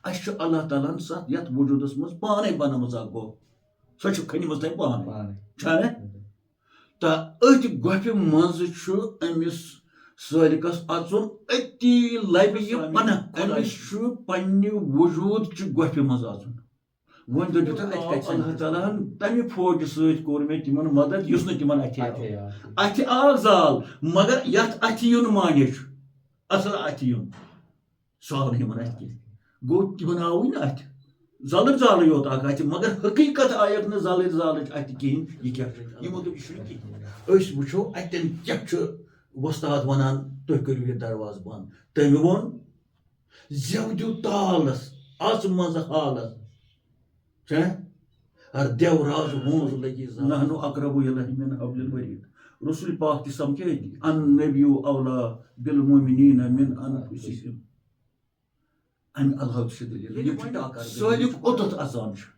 اس اللہ تعالیٰ ست یت وجودس مز پانے بنمز اخ گو سو کھنمز تم پانے چھانا تو ات گوپہ مز امس سالکس اژن اتی لبہ یہ پناہ امس پنہ وجود چہ گوپہ مز اژن ون دپت اللہ تعالیٰ ہن تمہ فوج ست کور مے تمن مدد یس نہ تمن اتھ آو زال مگر یت اتھ یون مانے اصل اتھ یون سہ آو نمن اتھ گو تمن آوی نا اتھ زالر زالے یوت اخ اتھ مگر حقیقت آیک نہ زالر زالچ اتھ کہین یہ کیا یمو دوپ یہ کہین اس وچھو اتن کیا وستاد ونان تُہۍ کٔرِو یہِ درواز بند تٔمۍ ووٚن زٮ۪و دِیِو تالس اژ منٛز حالس چھا ار دیو راز ہونز لگی نحنو اقرب الیہ من حبل الورید رسول پاک تہِ سمکھے ان نبی اولا بالمؤمنین من انفسہم امہ اللہ چھ دلیل سٲلِم اوٚتتھ اژان چھُ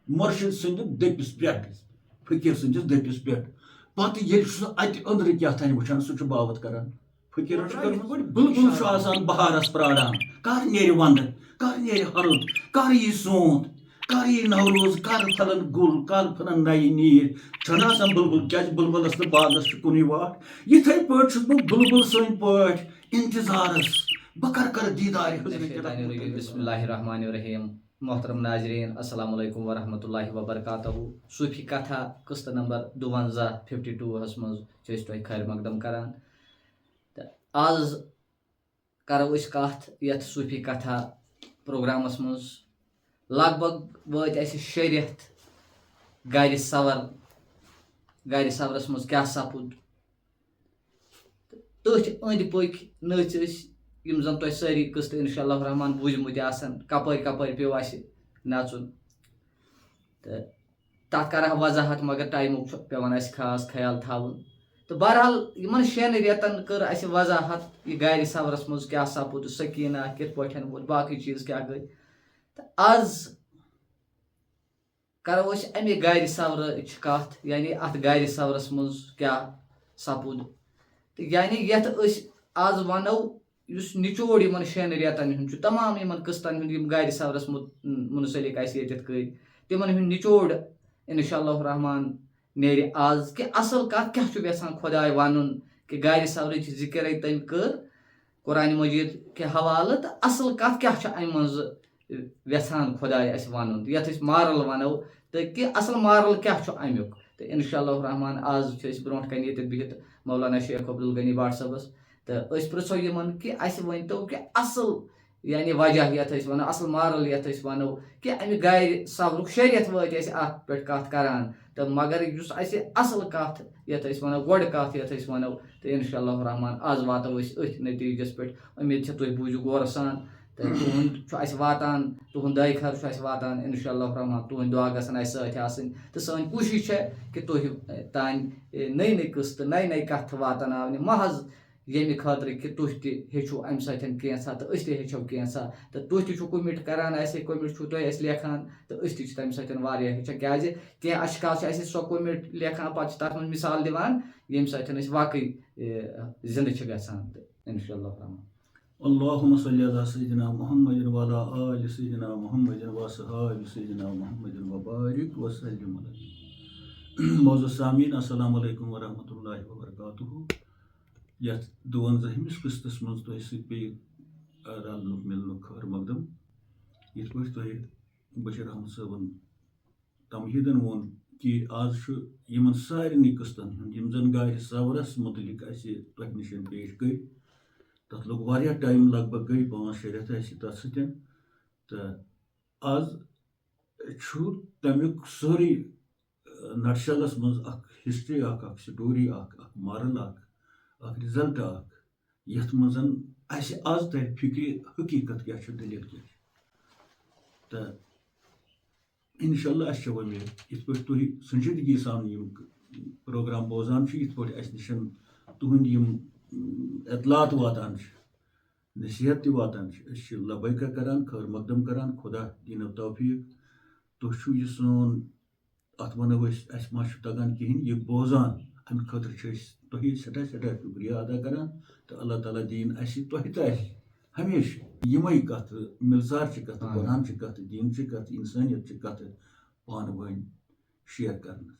مرشد سٕنٛدِ دٔپِس پٮ۪ٹھ فقیر سٕنٛدِس دٔپِس پٮ۪ٹھ پتہٕ ییٚلہِ سُہ اتہِ أنٛدرٕ کیٛاہ تانۍ وٕچھان سُہ چھُ باوت کران فقیرن چھُ کٔرمٕژ بلبل چھُ آسان بہارس پراران کر نیرِ ونٛدٕ کر نیرِ ہرُد کر یی سونت کر یی نوروز کر پھلن گُل کر پھلن نَیہِ نیٖر چھُنہ آسان بلبل کیٛازِ بلبلس تہٕ باغس چھُ کُنُے واٹھ یِتھے پٲٹھۍ چھُس بہٕ بلبل سٕنٛدۍ پٲٹھۍ انتظارس بہٕ کر دیٖدارِ بسم اللہ الرحمن الرحیم محترم ناظرین السلام علیکم ورحمۃ اللہ وبرکاتہ صوفی کتھا قسط نمبر 52 مز تۄہہِ خیر مقدم کران تہٕ آز کرو أسۍ کتھ یتھ صوفی کتھا پروگرامس منٛز لگ بگ وٲتۍ اَسہِ 6 رٮ۪تھ گرِ سورس منٛز کیٛاہ سپُد تٔتھۍ أنٛدۍ پٔکۍ نٔژۍ أسۍ یِم زن تۄہہِ سٲری قٕسطہٕ انشاء اللہ رحمان بوٗزمٕتۍ آسن کپٲرۍ کپٲرۍ پیوٚو اَسہِ نژُن تہٕ تتھ کرٕ ہا وضاحت مگر ٹایمُک چھُ پیوان اَسہِ خاص خیال تھاوُن تہٕ بہرحال یِمن 6 رٮ۪تن کٔر اَسہِ وضاحت یہِ گرِ سورس منٛز کیٛاہ سپُد سکیٖنا کِتھ پٲٹھۍ ووت باقٕے چیٖز کیٛاہ گٔے تہٕ آز کرو أسۍ اَمہِ گرِ سورٕچ کتھ یعنی اتھ گرِ سورس منٛز کیٛاہ سپُد تہٕ یعنی یتھ أسۍ آز ونو یُس نچوڑ یِمن 6 رٮ۪تن ہُنٛد چھُ تمام یِمن قٕسطن ہُنٛد یِم گرِ سورس منسلک اَسہِ ییٚتٮ۪تھ کٔرۍ تِمن ہُنٛد نچوڑ انشاء اللہ رحمان نیرِ آز کہِ اصل کتھ کیٛاہ چھُ یژھان خۄداے ونُن کہِ گرِ سورٕچ ذِکرے تٔمۍ کٔر قرآنِ مجیٖد کہِ حوالہٕ تہٕ اصل کتھ کیٛاہ چھُ امہِ منٛز یژھان خۄداے اَسہِ ونُن یتھ أسۍ مارل ونو تہٕ کہِ اصل مارل کیٛاہ چھُ امیُک تہٕ انشاء اللہ رحمان آز چھِ أسۍ برونٛٹھ کنہِ ییٚتٮ۪تھ بِہِتھ مولانا شیخ عبدالغنی بٹ صٲبس تہٕ أسۍ پرژھو یِمن کہِ اَسہِ ؤنۍتو کہِ اصل یعنی وجہ یتھ أسۍ ونو اصل مارل یتھ أسۍ ونو کہِ امہِ گرِ سورُک 6 رٮ۪تھ وٲتۍ أسۍ اتھ پٮ۪ٹھ کتھ کران تہٕ مگر یُس اَسہِ اصل کتھ یتھ أسۍ ونو گۄڈٕ کتھ یتھ أسۍ ونو تہٕ انشاء اللہ رحمان آز واتو أسۍ أتھۍ نٔتیٖجس پٮ۪ٹھ اُمید چھےٚ تُہۍ بوٗزِو غورٕ سان تہٕ تُہُنٛد چھُ اَسہِ واتان تُہُنٛد دعاے خٲر چھُ اَسہِ واتان انشاء اللہ رحمان تُہٕنٛدۍ دُعا گژھن اَسہِ سۭتۍ آسٕنۍ تہٕ سٲنۍ کوٗشش چھےٚ کہِ تُہۍ تانۍ نٔے قٕسطہٕ نٔے کتھٕ واتناونہِ محض ییٚمہِ خٲطرٕ کہِ تُہۍ تہِ ہیٚچھِو امہِ سۭتۍ کینٛژھا تہٕ أسۍ تہِ ہیٚچھو کینٛژھا تہٕ تُہۍ تہِ چھِو کوٚمِٹ کران اَسہِ کوٚمِٹ چھِو تُہۍ اَسہِ لیکھان تہٕ أسۍ تہِ چھِ تمہِ سۭتۍ واریاہ ہیٚچھان کیٛازِ کینٛہہ اشخاص چھِ اَسہِ سۄ کوٚمِٹ لیکھان پتہٕ چھِ تتھ منٛز مثال دِوان ییٚمہِ سۭتۍ أسۍ واقعی زِندٕ چھِ گژھان تہٕ انشاء اللہ رحمان اللہم صلی علی سیدنا محمد وعلی آل سیدنا محمد وصحاب سیدنا محمد وبارک وسلم معزز سامعین السلام علیکم ورحمۃ اللہ وبرکاتہ یتھ 52 قسطس منٛز تۄہہِ سۭتۍ پیٚیہِ رلنُک مِلنُک خٲر مقدم یِتھ پٲٹھۍ تۄہہِ بشیٖر احمد صٲبن تمہیٖدن ووٚن کہِ آز چھُ یِمن سارنٕے قٕسطن ہُنٛد یِم زن گرِ سورس متعلق اَسہِ تۄہہِ نِش پیش گٔے تتھ لوٚگ واریاہ ٹایم لگ بگ گٔے 5-6 رٮ۪تھ اَسہِ تتھ سۭتۍ تہٕ آز چھُ تمیُک سورُے نٹشلس منٛز اکھ ہسٹری اکھ سٹوری اکھ مارل اکھ رِزلٹ اکھ یتھ منٛز اَسہِ آز ترِ فِکرِ حقیٖقت کیٛاہ چھُ دٔلیٖل کیٛاہ چھِ تہٕ انشاء اللہ اَسہِ چھےٚ وۄمید یِتھ پٲٹھۍ تُہۍ سنجیدگی سان یِم پروگرام بوزان چھِ یِتھ پٲٹھۍ اَسہِ نِش تُہٕنٛدۍ یِم اطلاعات واتان چھِ نصیحت تہِ واتان چھِ أسۍ چھِ لبیکہ کران خٲر مقدم کران خۄدا دیٖنو توفیٖق تُہۍ چھُو یہِ سون اتھ ونو أسۍ اَسہِ ما چھُ تگان کِہیٖنۍ یہِ بوزان امہِ خٲطرٕ چھِ أسۍ تۄہہِ سٮ۪ٹھاہ شُکریہ ادا کران تہٕ اللہ تعالیٰ دِیِن اَسہِ تۄہہِ تہٕ اَسہِ ہمیشہ یمے کت ملزار کت قرآن کت دین کت انسانیت کت پانہٕ ؤنۍ شیئر کرنس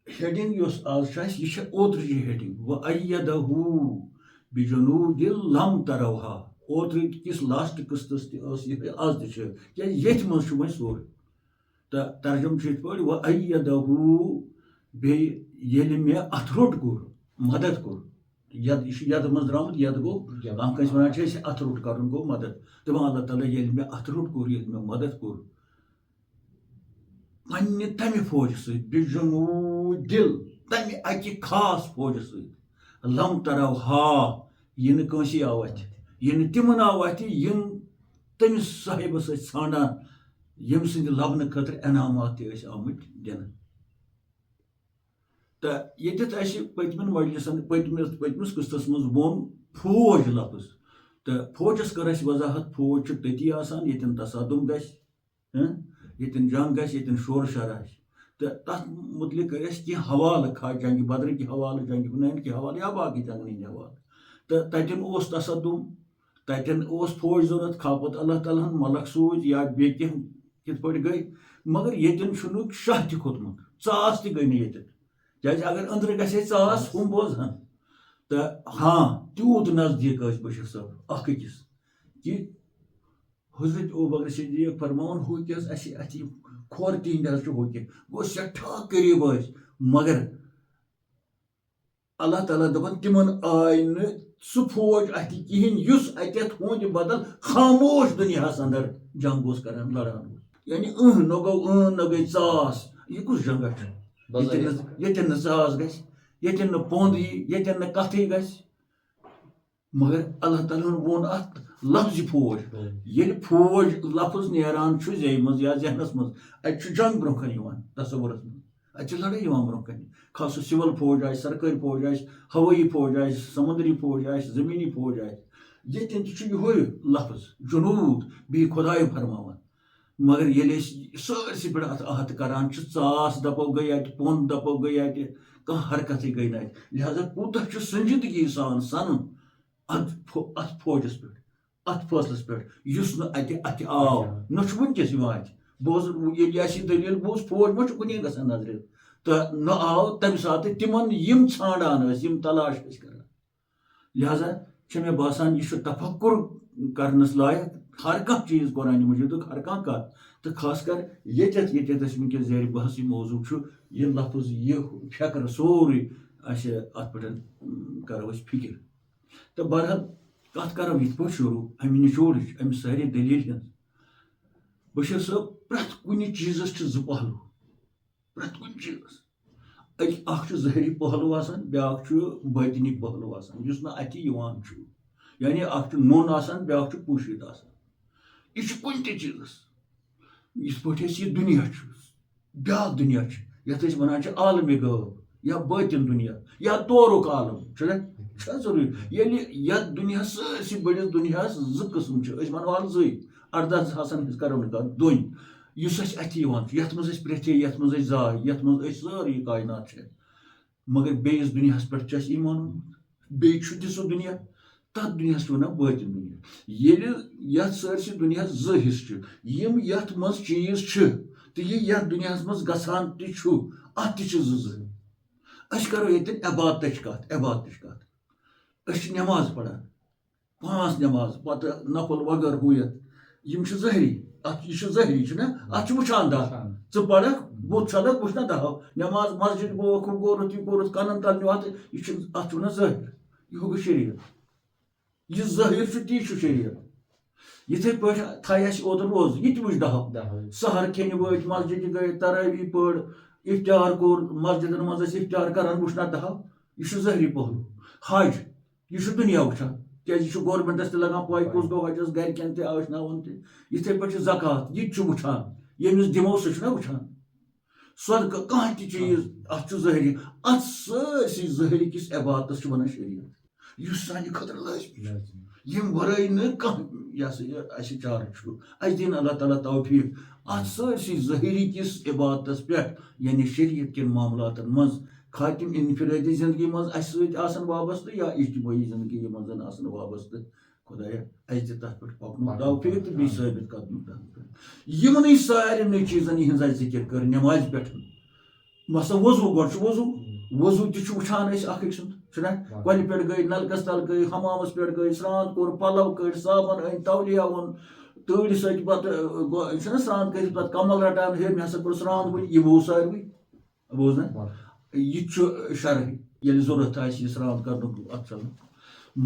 ہیڈنگ یس آز یہ اوترچ ہیڈنگ وَأَيَّدَهُ بِجُنُودٍ لَمْ تَرَوْهَا اوتر کس لاسٹ قسطس یہ آز تہ یتھ مز وۄنۍ سورُے تو ترجم یتھ پٲٹھۍ وَأَيَّدَهُ بیٚیہِ ییٚلہِ مےٚ اتھ روٚٹ کوٚر مدد کوٚر ید یہ ید مز درامت ید گو کم کس ونان اتھ روٹ کرن گو مدد دپان اللہ تعالیٰ ییٚلہِ مےٚ اتھ روٹ کوٚر ییٚلہِ مےٚ مدد کوٚر پننہِ تمہِ فوجہِ سۭتۍ بِجُنوٗدِل تمہِ اکہِ خاص فوجہِ سۭتۍ لم تروہا یہِ نہٕ کٲنٛسی آو اتھِ یہِ نہٕ تِمن آو اتھِ یِم تٔمِس صاحبس ٲسۍ ژھانڈان ییٚمہِ سٕنٛدِ لبنہٕ خٲطرٕ انعامات تہِ ٲسۍ آمٕتۍ دِنہٕ تو ییٚتٮ۪تھ اَسہِ پٔتمٮ۪ن مجلسن پٔتمِس قسطس منٛز ووٚن فوج لفظ تہٕ فوجس کٔر اَسہِ وضاحت فوج چھُ تٔتی آسان ییٚتٮ۪ن تصادُم گژھِ ییٚتٮ۪ن جنگ گژھِ ییٚتٮ۪ن شور شر آسہِ تہٕ تتھ متعلق کٔرۍ اَسہِ کینٛہہ حوالہٕ خاص جنگہِ بدرٕکۍ حوالہٕ جنگہِ حُنین کہِ حوالہٕ یا باقٕے جنگن ہٕنٛدۍ حوالہٕ تہٕ تتٮ۪ن اوس تصادُم تتٮ۪ن اوس فوج ضوٚرتھ کھاہ پتہٕ اللہ تعالیٰ ہن ملک سوٗزۍ یا بیٚیہِ کینٛہہ کِتھ پٲٹھۍ گٔے مگر ییٚتٮ۪ن چھُنہٕ شاہ تہِ کھوٚتمُت ژاس تہِ گٔے نہٕ ییٚتٮ۪ن کیازِ اگر أنٛدرٕ گژھِ ہے ژاس ہُم بوزہن تہٕ ہاں تیوٗت نزدیٖک ٲسۍ بشیر صٲب اکھ أکِس کہِ حضرت ابوبکر صدیق فرماوُن ہُہ کیٛاہ اَسہِ اَتھِ کھۄر تِہنٛدِ حظ چھُ ہُہ کہِ گوٚو سٮ۪ٹھاہ قریٖب ٲسۍ مگر اللہ تعالیٰ دپان تِمن آے نہٕ سُہ فوج اَتھِ کِہیٖنۍ یُس اَتٮ۪تھ ہُہنٛدِ بدل خاموش دُنیاہس اندر جنگ اوس کران لڑان اوس یعنی نہ گوٚو نہ گٔے ژاس یہِ کُس جنگا چھُ ییٚتٮ۪ن نہٕ ژاس گژھِ ییٚتٮ۪ن نہٕ پوٚنٛد یی ییٚتٮ۪ن نہٕ کتھٕے گژھِ مگر اللہ تعالیٰ ہن ووٚن اتھ لفظِ فوج ییٚلہِ فوج لفظ نیران چھُ زیٚیہِ منٛز یا ذہنس منٛز اتہِ چھُ جنگ برونٛہہ کَنہِ یِوان تصورس منٛز اتہِ چھِ لڑٲے یِوان برونٛہہ کَنہِ خاص سُہ سِول فوج آسہِ سرکٲرۍ فوج آسہِ ہوٲیی فوج آسہِ سمندری فوج آسہِ زٔمیٖنی فوج آسہِ ییٚتٮ۪ن تہِ چھُ یِہوے لفظ جنوٗد بیٚیہِ خۄداے فرماوان مگر ییٚلہِ أسۍ سٲرسٕے پٮ۪ٹھ اتھ احاطہٕ کران چھِ ژاس دپو گٔے اتہِ پوٚنٛد دپو گٔے اتہِ کانٛہہ حرکتٕے گٔے نہٕ اتہِ لہذا کوٗتاہ چھُ سنجیدگی سان سنُن اتھ فوجس پٮ۪ٹھ اتھ فٲصلس پٮ۪ٹھ یُس نہٕ اتہِ اتہِ آو نہ چھُ ؤنکیٚس یِوان اتہِ بوز ییٚلہِ اَسہِ یہِ دٔلیٖل بوٗز فوج ما چھُ کُنی گژھان نظرِ تہٕ نہ آو تمہِ ساتہٕ تِمن یِم ژھانڈان ٲسۍ یِم تلاش ٲسۍ کران لہذا چھُ مےٚ باسان یہِ چھُ تفکر کرنس لایق ہر کانٛہہ چیٖز قرآنِ مجیٖدُک ہر کانٛہہ کتھ تہٕ خاص کر ییٚتٮ۪تھ أسۍ ؤنکیٚس زیرِ بحث یہِ موضوٗع چھُ یہِ لفظ یہِ فکر سورُے اَسہِ اتھ پٮ۪ٹھ کرو أسۍ فِکر تہٕ بہرحال کتھ کرو یِتھ پٲٹھۍ شروٗع امہِ نچوڑٕچ امہِ سارے دٔلیٖلہِ ہٕنٛز بشیر صٲب پرٛٮ۪تھ کُنہِ چیٖزس چھِ زٕ پہلوٗ پرٛٮ۪تھ کُنہِ چیٖزس اکھ چھُ ظٲہری پہلوٗ آسان بیٛاکھ چھُ باطنی پہلوٗ آسان یُس نہٕ اتہِ یِوان چھُ یعنی اکھ چھُ نوٚن آسان بیٛاکھ چھُ پوٗشِتھ آسان یہِ چھُ کُنہِ تہِ چیٖزس یِتھ پٲٹھۍ أسۍ یہِ دُنیا چھُ بیٛاکھ دُنیا چھُ یتھ أسۍ ونان چھِ عالمِ غٲب یا بٲطِن دُنیا یا تورُک عالم چھُنہ چھا ضروٗری ییٚلہِ یتھ دُنیاہس سٲرسٕے بٔڑِس دُنیاہس زٕ قٕسم چھِ أسۍ ونو اتھ زٕے 18,000 ہٕنٛز کرو نہٕ کتھ دۄنۍ یُس اَسہِ اَتھِ یِوان چھُ یتھ منٛز أسۍ پرٛٮ۪تھے یتھ منٛز أسۍ زاے یتھ منٛز أسۍ سٲرٕے کاینات چھِ مگر بیٚیِس دُنیاہس پٮ۪ٹھ چھُ اَسہِ ایٖمان اوٚنمُت بیٚیہِ چھُ تہِ سُہ دُنیا تتھ دُنیاہس چھِ ونان بٲطِن دُنیا ییٚلہِ یتھ سٲرسٕے دُنیاہس زٕ حِصہٕ چھِ یِم یتھ منٛز چیٖز چھِ تہٕ یہِ یتھ دُنیاہس منٛز گژھان تہِ چھُ اتھ تہِ چھِ زٕ أسۍ کرو ییٚتٮ۪ن عبادتٕچ کتھ أسۍ چھِ نٮ۪ماز پران 5 نٮ۪ماز پتہٕ نفل وغٲرٕ ہُہ یتھ یِم چھِ ظٲہری یہِ چھُ ظٲہری چھُنہ اتھ چھُ وٕچھان دہ ژٕ پرکھ بُتھ چھلکھ وٕچھ نہ دہو نٮ۪ماز مسجد گوٚوکھ ہُہ کوٚرُتھ یہِ کوٚرُتھ کنن تل نیوٗ اتھ یہِ چھُ اتھ چھُ ونان ظٲہر یہِ ہُہ گوٚو شریعت یہِ ظٲہر چھُ تی چھُ شریعت یِتھٕے پٲٹھۍ تھایہِ اَسہِ اوترٕ روزٕ یہِ تہِ وٕچھ دہو سحر کھٮ۪نہِ وٲتۍ مسجد گٔے ترٲوی پٔر اِفتِحار کوٚر مسجدن منٛز ٲسۍ اِفتِحار کران وٕچھ نہ دہو یہِ چھُ ظٲہری پہلوٗ حج یہِ چھُ دُنیا وٕچھان کیازِ یہِ چھُ گورمنٹس تہِ لگان پاے کُس گوٚو حجس گرِکٮ۪ن تہِ آشناوُن تہِ یِتھٕے پٲٹھۍ چھُ زکات یہِ تہِ چھُ وٕچھان ییٚمِس دِمو سُہ چھُنہ وٕچھان صدقہٕ کانٛہہ تہِ چیٖز اتھ چھُ ظٲہری اتھ سٲرسٕے ظٲہری کِس عبادتس چھُ ونان شریعت یُس سانہِ خٲطرٕ لٲزمی چھُ ییٚمہِ ورٲے نہٕ کانٛہہ یہِ ہسا یہِ اَسہِ چارٕ چھُ اَسہِ دِیِن اللہ تعالیٰ توفیٖق اتھ سٲرسٕے ظٲہری کِس عبادتس پٮ۪ٹھ یعنی شریعت کٮ۪ن معاملاتن منٛز خاتم انفرادی زندگی مز اس سۭتۍ آسان وابستہٕ یا اجتماعی زندگی مز آسان وابستہٕ خدایا اَسہِ دِ تَتھ پٮ۪ٹھ پَکنُک توفیٖق تہٕ بیٚیہِ ثٲبت قدمُک تَتھ پٮ۪ٹھ یِمنٕے سارنٕے چیٖزن ہِنٛز اَسہِ ذِکر کٔر نٮ۪مازِ پٮ۪ٹھ مثلاً وضوٗ گۄڈٕ چھُ وضوٗ تہِ چھُ وٕچھان أسۍ اکھ أکۍ سُنٛد چھُنہ کۄلہِ پٮ۪ٹھ گٔے نلکس تل گٔے حمامس پٮ۪ٹھ گٔے سرٛان کوٚر پلو کٔڑۍ صابن أنۍ تولیہ اوٚن تۭرِ سۭتۍ پتہٕ چھُنہ سرٛان کٔرِتھ پتہٕ کمل رٹان ہے مےٚ ہسا کوٚر سرٛان وٕنۍ یہِ بوٗز ساروٕے بوٗز نہ یہِ تہِ چھُ شرح ییٚلہِ ضوٚرتھ آسہِ یہِ سرٛان کرنُک اتھ چلان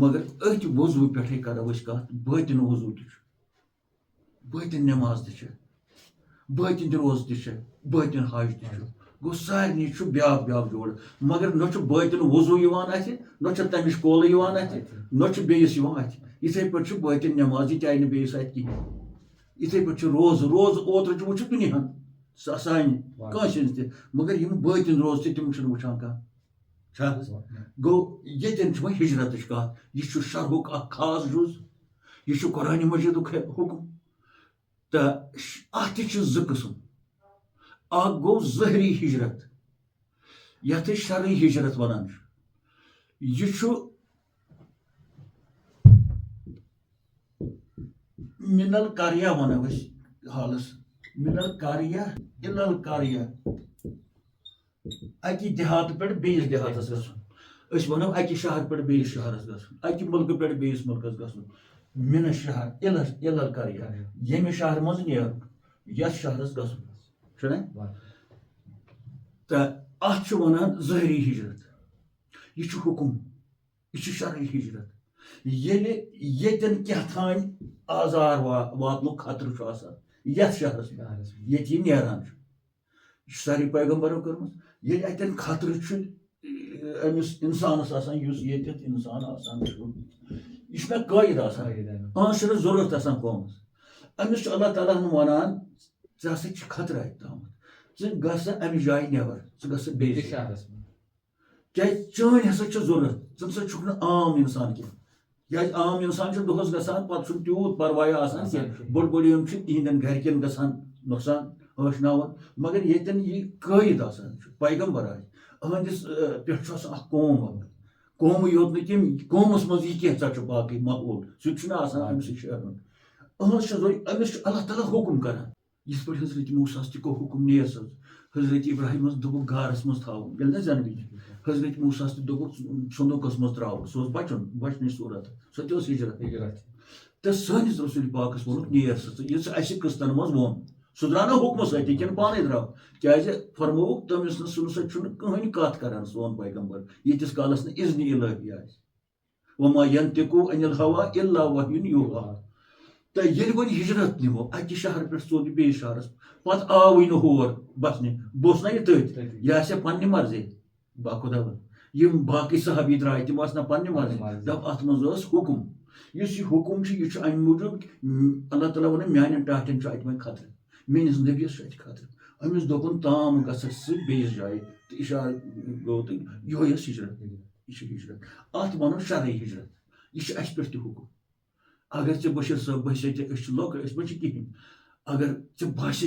مگر أتھۍ وضوٗ پٮ۪ٹھٕے کرو أسۍ کتھ بٲطِن وضوٗ تہِ چھُ بٲطِن نٮ۪ماز تہِ چھِ بٲطِن روزٕ تہِ چھِ بٲطِن حج تہِ چھُ گوٚو سارنٕے چھُ بیٛاکھ جوڑ مگر نہ چھُ بٲطِن وضوٗ یِوان اَتھِ نہ چھُ تَمِچ کولہٕ یِوان اَتھِ نہ چھُ بیٚیِس یِوان اَتھِ یِتھٕے پٲٹھۍ چھُ بٲطِن نٮ۪ماز یہِ تہِ آیہِ نہٕ بیٚیِس اَتھِ کِہیٖنۍ یِتھٕے پٲٹھۍ چھُ روزٕ اوترٕ چھُ وٕچھُن دُنیاہن سانہِ کٲنٛسہِ ہٕنٛز تہِ مگر یِم بٲطِن روزٕ تہِ تِم چھِنہٕ وٕچھان کانٛہہ چھا گوٚو ییٚتٮ۪ن چھِ وۄنۍ ہجرتٕچ کتھ یہِ چھُ شرحُک اکھ خاص جُز یہِ چھُ قرآنِ مجیٖدُک حُکم تہٕ اتھ تہِ چھِ زٕ قٕسم اکھ گوٚو ظٲہری ہجرت یتھ أسۍ شرعی ہجرت ونان چھِ یہِ چھُ من القرية ونو أسۍ حالس من القرية إلى القرية اکہِ دِہاتہٕ پٮ۪ٹھ بیٚیِس دِہاتس گژھُن أسۍ ونو اکہِ شہرٕ پٮ۪ٹھ بیٚیِس شہرس گژھُن اکہِ مُلکہٕ پٮ۪ٹھ بیٚیِس مُلکس گژھُن من شہر إلى القرية ییٚمہِ شہرٕ منٛز نیرُن یتھ شہرس گژھُن چھُنہ تہٕ اتھ چھُ ونان ظٲہری ہجرت یہِ چھُ حُکم یہِ چھُ شرعی ہجرت ییٚلہِ ییٚتٮ۪ن کیٛاہتانۍ آزار واتنُک خطرٕ چھُ آسان یتھ شہرس منٛز ییٚتہِ یہِ نیران چھُ یہِ چھُ سارے پیغمبرو کٔرمٕژ ییٚلہِ اَتٮ۪ن خطرٕ چھُ أمِس اِنسانس آسان یُس ییٚتٮ۪تھ اِنسان آسان چھُ یہِ چھُ مےٚ قٲیِد آسان أہنٛز چھنہٕ ضروٗرت آسان قومس أمِس چھُ اللہ تعالیٰ ہن ونان ژےٚ ہسا چھُ خطرٕ اتہِ تامُت ژٕ گژھ سا امہِ جایہِ نٮ۪بر ژٕ گژھ سا بیٚیِس شہرس منٛز کیازِ چٲنۍ ہسا چھِ ضروٗرت ژٕ ہسا چھُکھ نہٕ عام اِنسان کینٛہہ کیازِ عام اِنسان چھُ دۄہس گژھان پتہٕ چھُنہٕ تیوٗت پرواے آسان کینٛہہ بٔڑ یِم چھِ تِہنٛدٮ۪ن گرِکٮ۪ن گژھان نۄقصان ٲشناوان مگر ییٚتٮ۪ن یہِ قٲیِد آسان چھُ پیغمبر آسہِ أہنٛدِس پٮ۪ٹھ چھُ آسان اکھ قوم قومٕے یوت نہٕ کینٛہہ قومس منٛز یہِ کینٛژھا چھُ باقٕے ماحول سُہ تہِ چھُنہٕ آسان أمۍ سٕے شہرن أہنٛز چھِ أمِس چھُ اللہ تعالیٰ حُکُم کران یِتھ پٲٹھۍ حضرت موسیٰ تہِ کوٚر حُکُم نیر صٲب حضرت ابراہیمس دوٚپُکھ غارس منٛز تھاوُن ییٚلہِ نہ زنبی حضرت موسیٰ تہِ دوٚپُکھ صندوٗقس منٛز تراوُن سُہ اوس بچنٕچ صوٗرت سۄ تہِ ٲس ہجرت تہٕ سٲنِس رسوٗل پاکس ووٚنُکھ نیر سا یہِ ژٕ اَسہِ قٕسطن منٛز ووٚن سُہ درٛاو نہ حُکمہٕ سۭتی کِنہٕ پانے درٛاو کیازِ فرمووُکھ تٔمِس نہٕ سُہ سۭتۍ چھُنہٕ کٕہٕنۍ کتھ کران سون پیغمبر ییٖتِس کالس نہٕ اِذنہِ الہی آسہِ وما ينطق عن الهوى الا وحي يوحى تہٕ ییٚلہِ وۄنۍ ہجرت نِمو اکہِ شہرٕ پٮ۪ٹھ ژوٚل یہِ بیٚیِس شہرس پتہٕ آوٕے نہٕ ہور بسنہِ بہٕ اوس نہ یہِ تٔتھۍ یہِ آسہِ ہا پننہِ مرضی باخۄدا یِم باقٕے صحابی درٛاے تِم آسہٕ نا پننہِ مرضی دپ اتھ منٛز ٲس حُکُم یُس یہِ حُکُم چھُ یہِ چھُ امہِ موٗجوٗب اللہ تعالیٰ ووٚنُن میانٮ۪ن ٹاٹھٮ۪ن چھُ اتہِ وۄنۍ خطرٕ میٲنِس نبیَس چھُ اتہِ خطرٕ أمِس دوٚپُن تام گژھکھ ژٕ بیٚیِس جایہِ تہٕ اِشارٕ گوٚو تہٕ یِہوے ٲس ہجرت یہِ چھِ ہجرت اتھ ونو شرعی ہجرت یہِ چھُ اسہِ پٮ۪ٹھ تہِ حُکُم اگر ژےٚ بشیٖر صٲب باسے ژےٚ أسۍ چھِ لۄکٕٹۍ أسۍ ما چھِ کِہیٖنۍ اگر ژےٚ باسے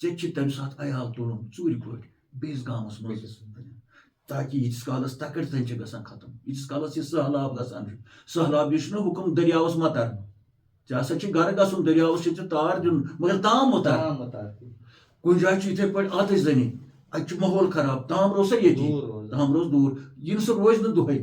ژےٚ چھِ تمہِ ساتہٕ عیال تُلُن ژوٗرِ پٲٹھۍ بیٚیِس گامس منٛز تاکہِ ییٖتِس کالس تکٕر تانۍ چھِ گژھان ختم ییٖتِس کالس یہِ سہلاب گژھان چھُ سہلاب یہِ چھُنہ حُکُم دٔریاوس متر ژےٚ ہسا چھِ گرٕ گژھُن دٔریاوس چھِ ژےٚ تار دیُن مگر تام مُتر کُنہِ جایہِ چھُ یِتھٕے پٲٹھۍ آتش زنی اتہِ چھُ ماحول خراب تام روز سا ییٚتی تام روز دوٗر یہِ نہٕ سُہ روزِ نہٕ دۄہے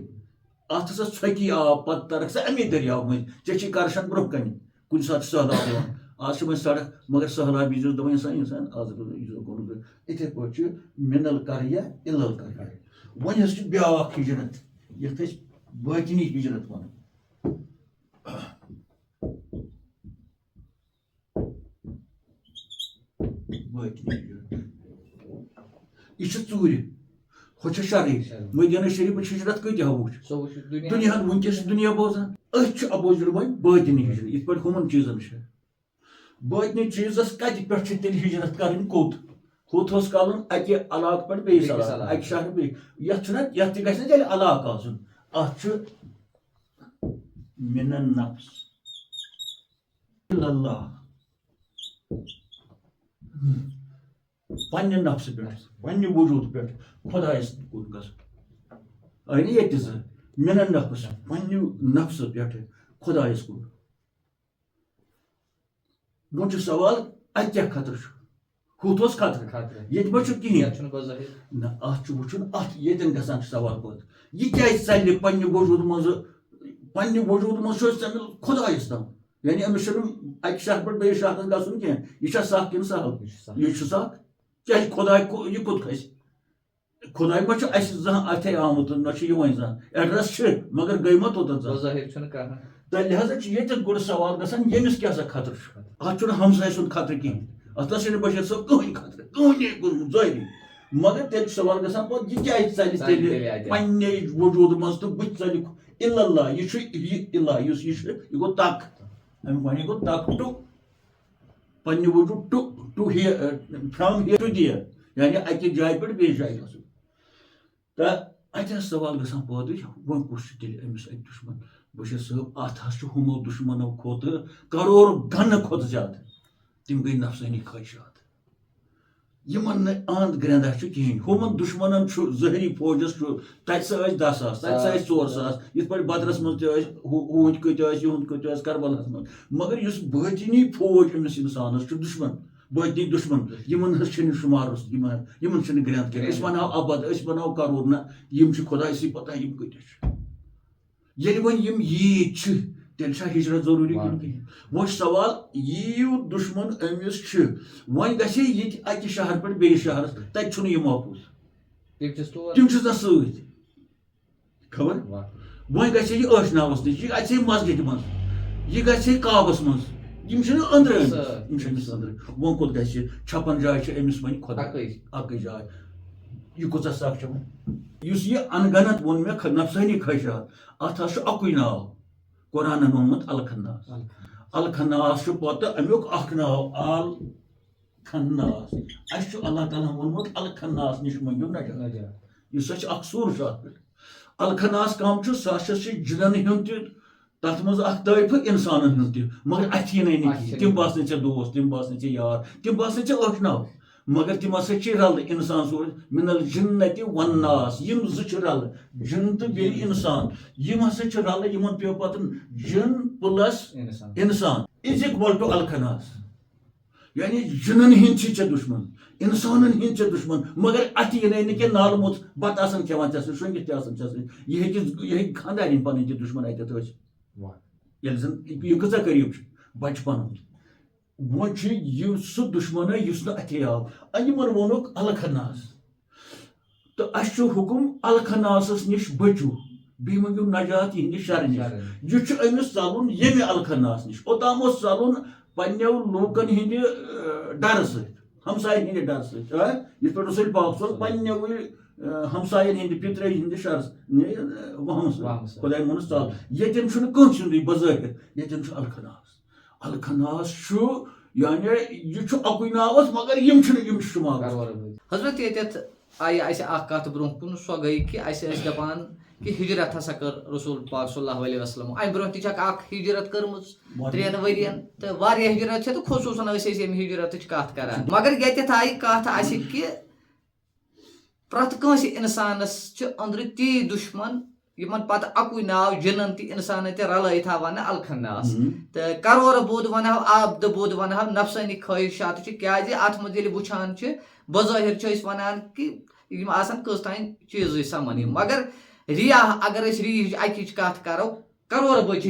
اتھ ہسا ژھۄکی آب پتہٕ ترکھ سا امی دٔریاو مٔنٛزۍ ژےٚ چھی کرشن برونٛہہ کنہِ کُنہِ ساتہٕ چھُ سہلاب یِوان آز چھِ وۄنۍ سڑک مگر سہلاب یی دپان انسان آز گوٚو یِتھٕے پٲٹھۍ چھُ من القرية إلى القرية وۄنۍ حظ چھُ بیٛاکھ ہجرت یتھ أسۍ بٲطنی ہجرت ونو بٲطنی ہجرت یہِ چھِ ژوٗرِ ہُہ چھِ شرعی مدیٖنہ شریٖفٕچ ہجرت کۭتیاہ وٕچھ دُنیاہن وٕنکیٚس چھُ دُنیا بوزان أسۍ چھِ اپوزِٹ وۄنۍ بٲطنی ہجرت یِتھ پٲٹھۍ ہُمن چیٖزن چھِ بٲطنی چیٖزس کتہِ پٮ۪ٹھ چھِ تیٚلہِ ہجرت کرٕنۍ کوٚت ہُتھ اوس کَرُن اکہِ علاقہٕ پٮ۪ٹھ بیٚیِس علاقہٕ اکہِ شہرٕ بیٚیہِ یتھ چھُنہ یتھ تہِ گژھِ نہ تیٚلہِ علاقہٕ آسُن اتھ چھُ من النفس إلى الله پننہِ نفسہٕ پٮ۪ٹھ پننہِ وجوٗد پٮ۪ٹھ خۄدایَس کُن گژھُن آیہِ نہٕ ییٚتہِ زٕ مِنن نفس پننہِ نفسہٕ پٮ۪ٹھ خۄدایَس کُن وۄنۍ چھُ سوال اَتہِ کیٛاہ خطرٕ چھُ ہُتھ اوس خطرٕ ییٚتہِ ما چھُ کِہیٖنۍ نہ اَتھ چھُ وٕچھُن اَتھ ییٚتٮ۪ن گژھان چھُ سوال پٲدٕ یہِ کیٛازِ ژَلہِ پننہِ وجوٗد منٛز چھُ أسۍ ژَلہِ خۄدایَس تام یعنی أمِس چھُنہٕ اَکہِ شہرٕ پٮ۪ٹھ بیٚیِس شہرس گژھُن کینٛہہ یہِ چھا سکھ کِنہٕ سہل یہِ چھُ سکھ کیٛازِ خۄداے یہِ کوٚت کھسہِ خۄداے ما چھُ اَسہِ زانٛہہ اَتھے آمُت نہ چھُ یِوان زانٛہہ ایڈرس چھِ مگر گٔے ما توٚتَتھ زانٛہہ تہٕ لہذا چھُ ییٚتٮ۪ن گۄڈٕ سوال گژھان ییٚمِس کیٛاہ سا خطرٕ چھُ اَتھ چھُنہٕ ہمساے سُنٛد خطرٕ کِہیٖنۍ اَتھ نہ چھُنہٕ بشیٖر صٲب کٕہٕنۍ خطرٕ کٕہٕنۍ گوٚمُت ظٲہری مگر تیٚلہِ چھُ سوال گژھان پَتہٕ یہِ کیٛازِ ژَلہِ تیٚلہِ پنٛنے وجوٗد منٛز تہٕ بٕتھِ ژَلہِ اِلا اللہ یہِ چھُ یہِ اِلا یُس یہِ چھُ یہِ گوٚو تک اَمیُک وَنہِ گوٚو تک ٹُو پننہِ وجوٗد ٹُو ہِیر فرٛام ہِیر ٹُو دِیر یعنی اَکہِ جایہِ پٮ۪ٹھ بیٚیِس جایہِ گژھُن تہٕ اَتہِ حظ سوال گژھان پٲدٕ وۄنۍ کُس چھُ تیٚلہِ أمِس اَتہِ دُشمن بشیٖر صٲب اَتھ حظ چھُ ہُمو دُشمنو کھۄتہٕ کرور گنہٕ کھۄتہٕ زیادٕ تِم گٔے نفسٲنی خٲہِشات یِمن نہٕ اَنٛد گرٛٮ۪نٛدا چھُ کِہیٖنۍ ہُمن دُشمنن چھُ ظٲہری فوجس چھُ تَتہِ سا ٲسۍ 10 ساس تَتہِ سا ٲسۍ 4 ساس یِتھ پٲٹھۍ بدرس منٛز تہِ ٲسۍ ہُہُنٛدۍ کۭتیاہ ٲسۍ یِہُنٛد کۭتیاہ ٲسۍ کربلاہس منٛز مگر یُس بٲطِنی فوج أمِس اِنسانس چھُ دُشمن بٲطنی دُشمن یِمن حظ چھِنہٕ شُمارس یِمن چھِنہٕ گرٛٮ۪نٛد کینٛہہ أسۍ وَنہو ابد أسۍ وَنہو کرور نہ یِم چھِ خۄدایسٕے پتہ یِم کۭتیاہ چھِ ییٚلہِ وۄنۍ یِم ییٖتۍ چھِ تیٚلہِ چھا ہِجرت ضروٗری کِنہٕ کِہیٖنۍ وۄنۍ چھُ سوال ییٖیوٗت دُشمن أمِس چھِ وۄنۍ گژھِ ییٚتہِ اَکہِ شہرٕ پٮ۪ٹھ بیٚیِس شہرس تَتہِ چھُنہٕ یہِ محفوٗظ تِم چھِس نہٕ سۭتۍ خبر وۄنۍ گژھِ یہِ ٲشناوس نِش یہِ گژھِ مسجدِ منٛز یہِ گژھِ کعبس منٛز یِم چھِنہٕ أنٛدرٕ یِم چھِ أمِس أنٛدرٕ وۄنۍ کوٚت گژھِ چھپن جاے چھِ أمِس وۄنۍ خۄدا اَکٕے جاے یہِ کۭژاہ سکھ چھِ وۄنۍ یُس یہِ انگنت ووٚن مےٚ نفسٲنی خٲہِشات اَتھ حظ چھُ اَکُے ناو قرآنن ووٚنمُت الخناس الخناس چھُ پتہٕ امیُک اکھ ناو ال خناس اَسہِ چھُ اللہ تعالیٰ ہن ووٚنمُت الخناس نِش مٔنگِو نجات یُس ہسا چھُ اکھ سوٗر چھُ اَتھ پٮ۪ٹھ الخناس کم چھُ سُہ ہسا چھُ جِنن ہُنٛد تہِ تتھ منٛز اکھ طٲیفہٕ اِنسانن ہُنٛد تہِ مگر اَتھِ یِنٕے نہٕ کِہیٖنۍ تِم باسنٕے ژےٚ دوس تِم باسنٕے ژےٚ یار تِم باسنٕے ژےٚ ٲشناو مگر تِم ہسا چھِ رلہٕ اِنسان سوٗر من الجنتِ والناس یِم زٕ چھِ رلہٕ جِن تہٕ بیٚیہِ اِنسان یِم ہسا چھِ رلہٕ یِمن پیٚو پتہٕ جِن پٕلس اِنسان اِز اِکول ٹُو الخناس یعنی جِنن ہِنٛدۍ چھِ ژےٚ دُشمن اِنسانن ہِنٛدۍ ژےٚ دُشمن مگر اَتھِ یِنٕے نہٕ کینٛہہ نالہٕ موٚژ بتہٕ آسان کھٮ۪وان ژےٚ سۭتۍ شۄنٛگِتھ تہِ آسان ژےٚ سۭتۍ یہِ ہیٚکہِ خانٛدارِنۍ پنٕنۍ تہِ دُشمن اَتٮ۪تھ ٲسِتھ ییٚلہِ زن یہِ کۭژاہ قریٖب چھِ بچہِ پنُن وۄنۍ چھُ یہِ سُہ دُشمنٕے یُس نہٕ اَتھے آو یِمن ووٚنُکھ الخناس تہٕ اَسہِ چھُ حُکُم الخناسس نِش بٔچِو بیٚیہِ مٔنگِو نجات یِہنٛدِ شرٕ نِش یہِ چھُ أمِس ژلُن ییٚمہِ الخناس نِش اوٚتام اوس ژلُن پننیو لوٗکن ہِنٛدِ ڈرٕ سۭتۍ ہمساین ہِنٛدِ ڈرٕ سۭتۍ یِتھ پٲٹھۍ رسول پاک صٲب پننیوٕے ہمساین ہِنٛدِ پِترِ ہِنٛدِ شرٕ وہمہٕ خۄداے ووٚنُس ژل ییٚتٮ۪ن چھُنہٕ کٲنٛسہِ ہُنٛدُے بظٲہر ییٚتٮ۪ن چھُ الخناس چھُ یعنی یہِ چھُ اَکُے ناو حظ مگر یِم چھِ شُمار حضرت ییٚتٮ۪تھ آیہِ اَسہِ اکھ کتھ برونٛہہ کُن سۄ گٔے کہِ اَسہِ ٲسۍ دپان کہِ ہجرت ہسا کٔر رسول پاک صلی اللہ علیہ وسلم امہِ برونٛہہ تہِ چھکھ اکھ ہجرت کٔرمٕژ 3 ؤرین تہٕ واریاہ ہجرت چھِ تہٕ خصوٗصن ٲسۍ أسۍ ییٚمہِ ہجرتٕچ کتھ کران مگر ییٚتٮ۪تھ آیہِ کتھ اَسہِ کہِ پرٛٮ۪تھ کٲنٛسہِ اِنسانس چھِ أنٛدرٕ تی دُشمن یِمن پتہٕ اَکُے ناو جِنن تہِ اِنسانن تہِ رلٲیِتھ آو وننہٕ الخناس تہٕ کرورٕ بود ونہو آبدٕ بود ونہو نفسٲنی خٲہِشات چھِ کیازِ اتھ منٛز ییٚلہِ وٕچھان چھِ بظٲہر چھِ أسۍ ونان کہِ یِم آسان کٔژ تانۍ چیٖزٕے سمان یِم مگر ریا اگر أسۍ ریٖچ اَکِچ کتھ کرو کرور بٔدۍ چھِ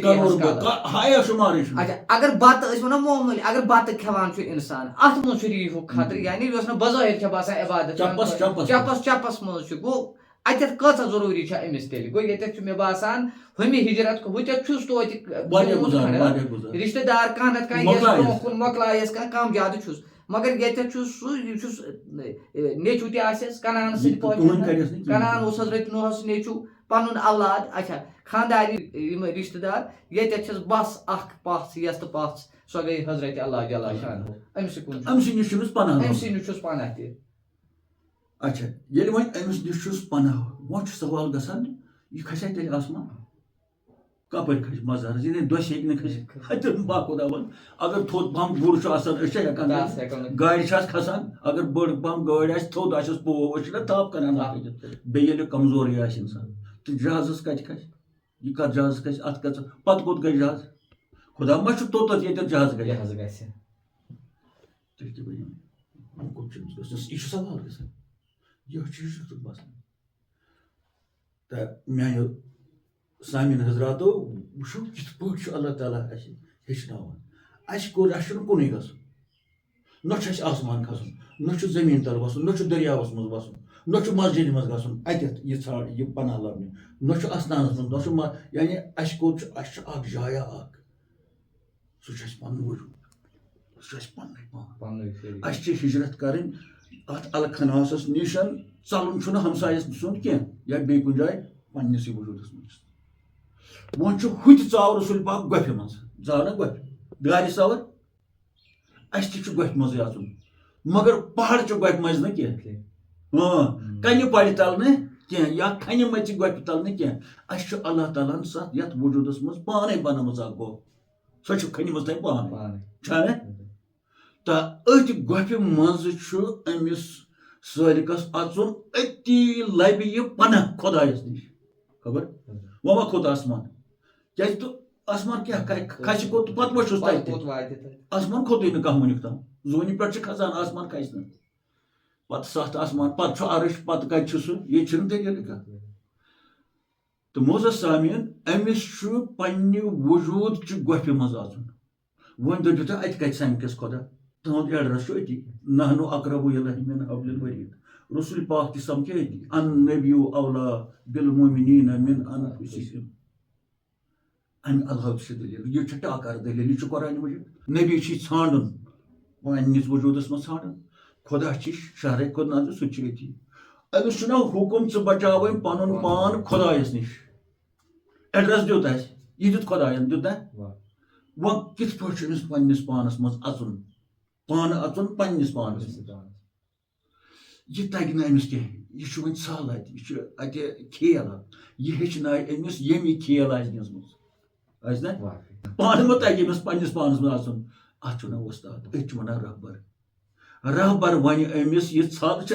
اچھا اگر بتہٕ أسۍ ونو معموٗلی اگر بتہٕ کھٮ۪وان چھُ اِنسان اتھ منٛز چھُ ریٖحُک خطرٕ یعنی یۄس نہٕ بظٲہر چھےٚ باسان عبادت چپس منٛز چھُ گوٚو اَتٮ۪تھ کۭژاہ ضروٗری چھےٚ أمِس تیٚلہِ گوٚو ییٚتٮ۪تھ چھُ مےٚ باسان ہُمہِ ہجرت ہُتٮ۪تھ چھُس توتہِ رشتہٕ دار کانٛہہ نتہٕ کانٛہہ برونٛہہ کُن مۄکلایس کم زیادٕ چھُس مگر ییٚتٮ۪تھ چھُ سُہ یہِ چھُس نیچوٗ تہِ آسٮ۪س کنان سٕنٛدۍ پٲٹھۍ کنان اوس حضرت نوحس نیچوٗ پنُن اولاد اچھا خاندارنہِ یِم رشتہٕ دار ییٚتٮ۪تھ چھس بس اکھ پژھ یۄس تہٕ پژھ سۄ گٔے حضرت اللہ جل شانہ أمسٕے کُن أمسٕے نِش چھُس پناہ تہِ اچھا ییٚلہِ وۄنۍ أمِس نِش چھُس پناہ وۄنۍ چھُ سوال گژھان یہِ کھسیا تیٚلہِ آسمان کپر کھس مزارس یہ دس ہیٚکہِ نہٕ کھٔسِتھ ہتہِ با خۄدا بنٛد اگر تھوٚد پہم گُر چھُ آسان أسۍ چھا ہٮ۪کان گاڑِ چھِ آسہِ کھسان اگر بٔڑ پہم گٲڑۍ آسہِ تھوٚد آسٮ۪س پوو أسۍ چھِنہ تھپھ کران اتھ کھٔسِتھ بیٚیہِ ییٚلہِ کمزورٕے آسہِ انسان تہٕ جہازس کتہِ کھسہِ یہ کتھ جہازس کھسہِ اتھ کھژ پتہٕ کوٚت گژھِ جہاز خۄدا ما چھُ توٚتتھ ییٚتٮ۪تھ جہاز گژھِ تیٚلہِ تہِ بنہِ کوٚت چھُ أمِس گژھُن یہِ چھُ سوال گژھان یہِ چھُ باسان تہٕ میانیو سامعیٖن حضراتو وٕچھو کِتھ پٲٹھۍ چھُ اللہ تعالیٰ اَسہِ ہیٚچھناوان اَسہِ چھُنہٕ کُنُے گژھُن نہ چھُ اَسہِ آسمان کھسُن نہ چھُ زٔمیٖن تل وسُن نہ چھُ دٔریاوس منٛز وسُن نہ چھُ مسجدِ منٛز گژھُن اَتٮ۪تھ یہِ ژھانٛڈ یہِ پناہ لبنہِ نہ چھُ اَستانس منٛز نہ چھُ یعنی اَسہِ کوٚت چھُ اَسہِ چھُ اکھ جایا اکھ سُہ چھُ اَسہِ پنُن وجوٗد سُہ چھُ اَسہِ پننُے پان اَسہِ چھِ ہجرت کَرٕنۍ اَتھ الخناسس نِش ژلُن چھُنہٕ ہمسایس سُنٛد کینٛہہ یا بیٚیہِ کُنہِ جایہِ پننِسٕے وجوٗدس منٛز وۄنۍ چھُ ہُتہِ ژاو رسول پاک گۄپھِ منٛز ژاو نہ گۄپھِ دارِ سوٲرۍ اَسہِ تہِ چھُ گۄپھِ منٛزٕے اژُن مگر پہاڑچہِ گۄپھِ منٛز نہٕ کینٛہہ کنہِ پرِ تل نہٕ کینٛہہ یا کھنہِ مژِ گۄپھِ تل نہٕ کینٛہہ اَسہِ چھُ اللہ تعالیٰ ہن ساتھ یتھ وجوٗدس منٛز پانے بنٲومٕژ اکھ گۄپھ سۄ چھِ کھنہِ منٛز تانۍ پانے چھا تہٕ أتھۍ گۄپھِ منٛز چھُ أمِس سٲلِکس اژُن أتی لبہِ یہِ پناہ خۄدایس نِش خبر وۄنۍ ما کھوٚت آسمان کیازِ تہٕ آسمان کیٛاہ کھسہِ کوٚت پتہٕ ما چھُس تتہِ آسمان کھوٚتُے نہٕ کانٛہہ وُنیُک تام زوٗنہِ پٮ۪ٹھ چھِ کھسان آسمان کھسہِ نہٕ پتہٕ ستھ آسمان پتہٕ چھُ عرش پتہٕ کتہِ چھُ سُہ ییٚتہِ چھُنہٕ دٔلیٖلٕے کانٛہہ تہٕ موزس سامعیٖن أمِس چھُ پننہِ وجوٗدچہِ گۄپھِ منٛز اژُن وۄنۍ دٔپِو تُہۍ اَتہِ کتہِ سمکھٮ۪س خۄدا تُہُنٛد ایڈرس چھُ أتی نحنُ اقربُ الیہ من حبلِ الورید رسول پاک تہِ سمکھے أتی النبیُّ اولیٰ بالمؤمنیٖنَ من انفسہم امہِ علاوٕ تہِ چھِ دٔلیٖل یہِ چھِ ٹاکار دٔلیٖل یہِ چھُ قرآنِ مجیٖد نبی چھُے ژھانڈُن پننِس وجوٗدس منٛز ژھانڈُن خۄدا چھِ شہرے کھۄتہٕ نظر سُہ تہِ چھُ أتی أمِس چھُنہ حُکُم ژٕ بچاوٕنۍ پنُن پان خۄدایس نِش ایڈرس دیُت اَسہِ یہِ دیُت خۄداین دیُت نہ وۄنۍ کِتھ پٲٹھۍ چھُ أمِس پننِس پانس منٛز اژُن پانہٕ اژُن پننِس پانس منٛز یہِ تگہِ نہٕ أمِس کینٛہہ یہِ چھُ وۄنۍ ژھل اتہِ یہِ چھُ اتہِ کھیل اکھ یہِ ہیٚچھنایہِ أمِس ییٚمہِ یہِ کھیل آسہِ گِنٛدمٕژ آسہِ نہ پانہٕ ما تگہِ أمِس پننِس پانس منٛز اژُن اتھ چھُ ناو وۄستاد أتھۍ چھِ ونان رہبر ونہِ أمِس یہِ ژھل چھِ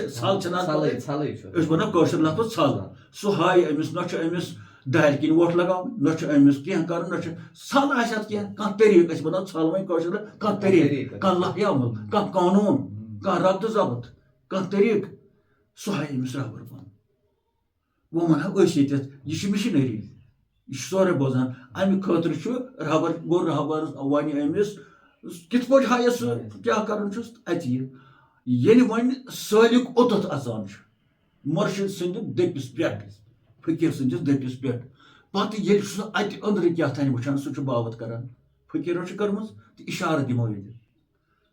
أسۍ ونو کٲشُر لفظ ژھل سُہ ہایہِ أمِس نہ چھُ أمِس دارِ کِنۍ وۄٹھ لگاوٕنۍ نہ چھُ أمِس کینٛہہ کرُن نہ چھُ ژھل آسہِ اتھ کینٛہہ کانٛہہ طریٖقہٕ أسۍ ونو ژھل وۄنۍ کٲشُر کانٛہہ طریٖقہٕ کانٛہہ لایحہِ عمل کانٛہہ قونوٗن کانٛہہ ربطہٕ ضبط کانٛہہ طریٖقہٕ سُہ ہایہِ أمِس رہبر پن وۄنۍ ونہو أسۍ ییٚتٮ۪تھ یہِ چھِ مِشنٔری یہِ چھُ سورُے بوزان امہِ خٲطرٕ چھُ رہبر گوٚو رہبر ونہِ أمِس کِتھ پٲٹھۍ ہایس سُہ کیٛاہ کرُن چھُس اَتہِ ییٚلہِ وۄنۍ سٲلِک اوٚتَتھ اژان چھُ مُرشِد سٕنٛدِ دٔپِس پٮ۪ٹھ فقیٖر سٕنٛدِس دٔپِس پٮ۪ٹھ پتہٕ ییٚلہِ سُہ اَتہِ أنٛدرٕ کیٛاہ تانۍ وٕچھان سُہ چھُ باوت کران فقیٖرو چھِ کٔرمٕژ تہٕ اِشارٕ دِمو ییٚتہِ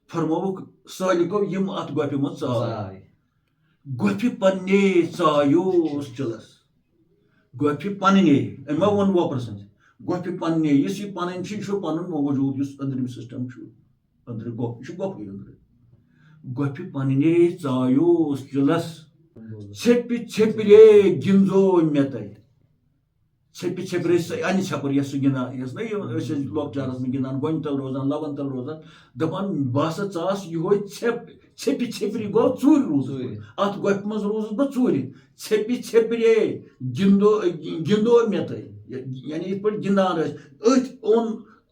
فرمووُکھ سٲلِکو یِم اتھ گۄپھِ منٛز ژاے گۄپھِ پننے ژایوس چِلس گۄپھِ پننے أمۍ ما ووٚن وۄپرٕ سٕنٛز گۄپھِ پننے یُس یہِ پنٕنۍ چھِ یہِ چھُ پنُن وجوٗد یُس أنٛدرِم سسٹم چھُ أنٛدرٕ گۄپھ یہِ چھُ گۄپھٕے أنٛدرٕ گۄپھِ پننے ژایوس چِلس ژھیٚپہِ ژھیٚپرے گِنٛزو مےٚ تتہِ ژھیٚپہِ ژھیٚپرے انہِ ژھیٚپٕر یۄس سُہ گِنٛدان یۄس نہ أسۍ ٲسۍ لۄکچارس منٛز گِنٛدان گۄنہِ تل روزان لبن تل روزان دپان بہٕ ہسا ژاس یِہوے ژھیٚپہِ ژھیٚپرِ گوٚو ژوٗرِ روٗزُس اتھ گۄپھِ منٛز روٗزُس بہٕ ژوٗرِ ژھیٚپہِ ژھیٚپرے گِنٛدو مےٚ تتہِ یعنی یِتھ پٲٹھۍ گِنٛدان ٲسۍ أتھۍ اوٚن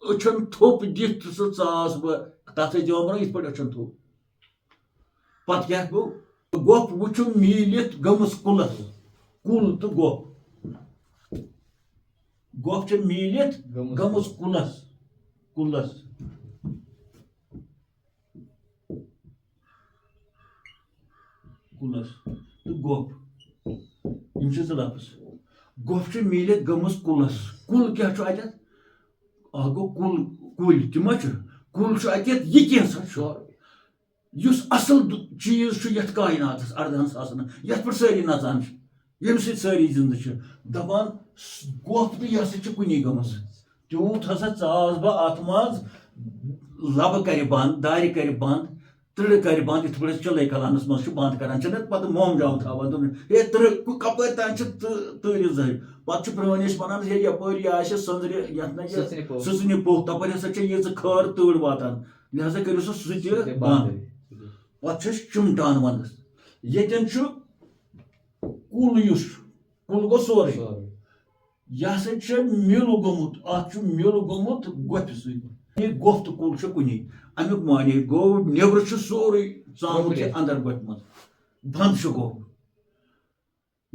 أچھن تھوٚپ دِتھ تہٕ سُہ ژاس بہٕ تتھ ٲسۍ دِوان برونٛہہ یِتھ پٲٹھۍ أچھن تھوٚپ پتہٕ کیٛاہ گوٚو گۄپھ وٕچھُن میٖلِتھ گٔمٕژ کُلس کُل تہٕ گۄپھ گۄپھ چھِ میٖلِتھ گٔمٕژ کُلس تہٕ گۄپھ یِم چھِ زٕ لفظ گۄپھ چھِ میٖلِتھ گٔمٕژ کُلس کُل کیٛاہ چھُ اتٮ۪تھ اکھ گوٚو کُلۍ تہِ ما چھُ کُل چھُ اتٮ۪تھ یہِ کینٛژھا چھُ یُس اصل چیٖز چھُ یتھ کایناتس 18,000 یتھ پٮ۪ٹھ سٲری نژان چھِ ییٚمہِ سۭتۍ سٲری زندٕ چھِ دپان گۄپھ تہٕ یہِ ہسا چھِ کُنی گٔمٕژ تیوٗت ہسا ژاس بہٕ اتھ منٛز لبہٕ کرِ بنٛد دارِ کرِ بنٛد تر کر بند ات پہ چلے کلانس مز بند کران پتہ موم جام تھوان ہے تر کپر تان تر زہر پتہ پرٲنۍ ونان ہے یپٲرۍ یہ آسہِ سنٛزرِ یتھ سٕژنہِ پوٚہ تپٲرۍ ہسا چھِ ییٖژٕ خٲر تۭر واتان لہذا کٔرِو سُہ تہِ بند پتہٕ چھِ أسۍ چِمٹان ونٛدس ییٚتٮ۪ن چھُ کُل یُس چھُ کُل گوٚو سورُے یہ ہسا چھُ مِل گوٚمُت اتھ چھُ مِل گوٚمُت گۄپھِ سۭتۍ گۄپھ تہٕ کُل چھُ کُنی امیُک معنی گوٚو نیبرٕ چھُ سورُے ژامُت چھُ اندر گۄپھِ منٛز بند چھُ گوٚمُت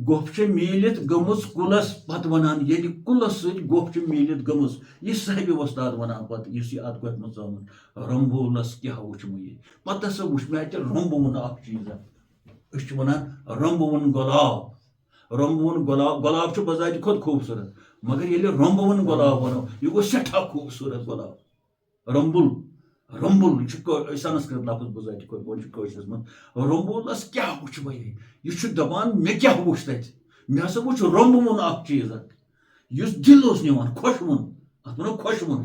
گۄپھ چھِ میٖلِتھ گٔمٕژ کُلس پتہٕ ونان ییٚلہِ کُلس سۭتۍ گۄپھ چھِ میٖلِتھ گٔمٕژ یہِ صاحبِ وۄستاد ونان پتہٕ یُس یہِ اتھ گۄپھِ منٛز ژامُت رمبولس کیاہ وٕچھ مےٚ یہِ پتہٕ ہسا وٕچھ مےٚ اتہِ رمبوُن اکھ چیٖزا أسۍ چھِ ونان رمبوُن گۄلاب رمبوُن گۄلاب چھُ بذاتہِ کھۄتہٕ خوٗبصوٗرت مگر ییٚلہِ رمبوُن گۄلاب ونو یہِ گوٚو سٮ۪ٹھاہ خوٗبصوٗرت گۄلاب رمبُل رمبُل یہِ چھُ سنسکرت لفظ بذاتہِ کھۄتہٕ بوٚن چھُ کٲشرِس منٛز رمبولس کیاہ وٕچھ مےٚ یہِ چھُ دپان مےٚ کیاہ وٕچھ تتہِ مےٚ ہسا وٕچھ رمبوُن اکھ چیٖز اکھ یُس دِل اوس نِوان خۄشوُن اتھ ونو خۄشوُن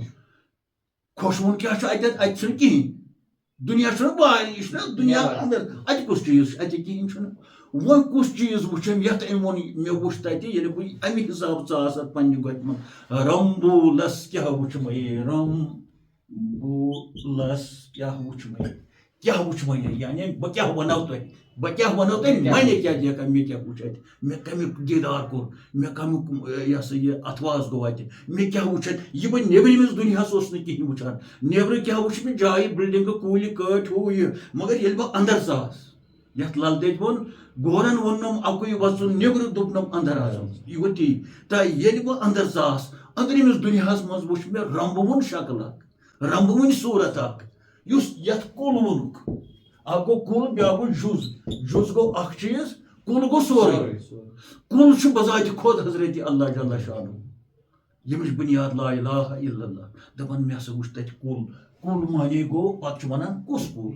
خۄشوُن کیاہ چھُ اتہِ چھُنہٕ کِہینۍ دُنیا چھُنہٕ واریاہ یہِ چھُنہ دُنیا اندر اتہِ کُس چیٖز چھُ اتہِ کِہینۍ چھُنہٕ وۄنۍ کُس چیٖز وٕچھم یتھ أمۍ ووٚن مےٚ وٕچھ تتہِ ییٚلہِ بہٕ امہِ حسابہٕ ژاس اتھ پننہِ گۄپھِ منٛز رمبولس کیاہ وٕچھ مےٚ رمبولس کیاہ وٕچھ مےٚ یعنی بہٕ کیاہ ونو تۄہہِ معنی کیاہ دیکھا مےٚ کیاہ وٕچھ اتہِ مےٚ کمیُک دیٖدار کوٚر مےٚ کمیُک یہِ ہسا یہِ اتھواس گوٚو اتہِ مےٚ کیاہ وٕچھ اتہِ یہِ بہٕ نیبرِمِس دُنیاہس اوسُس نہٕ کِہینۍ وٕچھان نیبرٕ کیاہ وٕچھ مےٚ جایہِ بِلڈنگہٕ کُلۍ کٲٹھۍ ہُہ یہِ مگر ییٚلہِ بہٕ اندر ژاس یتھ لل دٮ۪دِ ووٚن گورن ووٚننم اکُے وژُن نیبرٕ دوٚپنم اندر اژُن یہِ گوٚو تی تہٕ ییٚلہِ بہٕ اندر ژاس أنٛدرِمِس دُنیاہس منٛز وٕچھ مےٚ رمبوُن شکل اکھ رمبوٕنۍ صوٗرت اکھ یُس یتھ کُل ووٚنُکھ اکھ گوٚو کُل بیاکھ گوٚو جُز گوٚو اکھ چیٖز کُل گوٚو سورُے کُل چھُ بذاتہِ خۄد حضرت اللہ جل شانہ ییٚمِچ بُنیاد لا اِلہَ اِلَّا اللہ دپان مےٚ ہسا وٕچھ تتہِ کُل معنی گوٚو پتہٕ چھُ ونان کُس کُل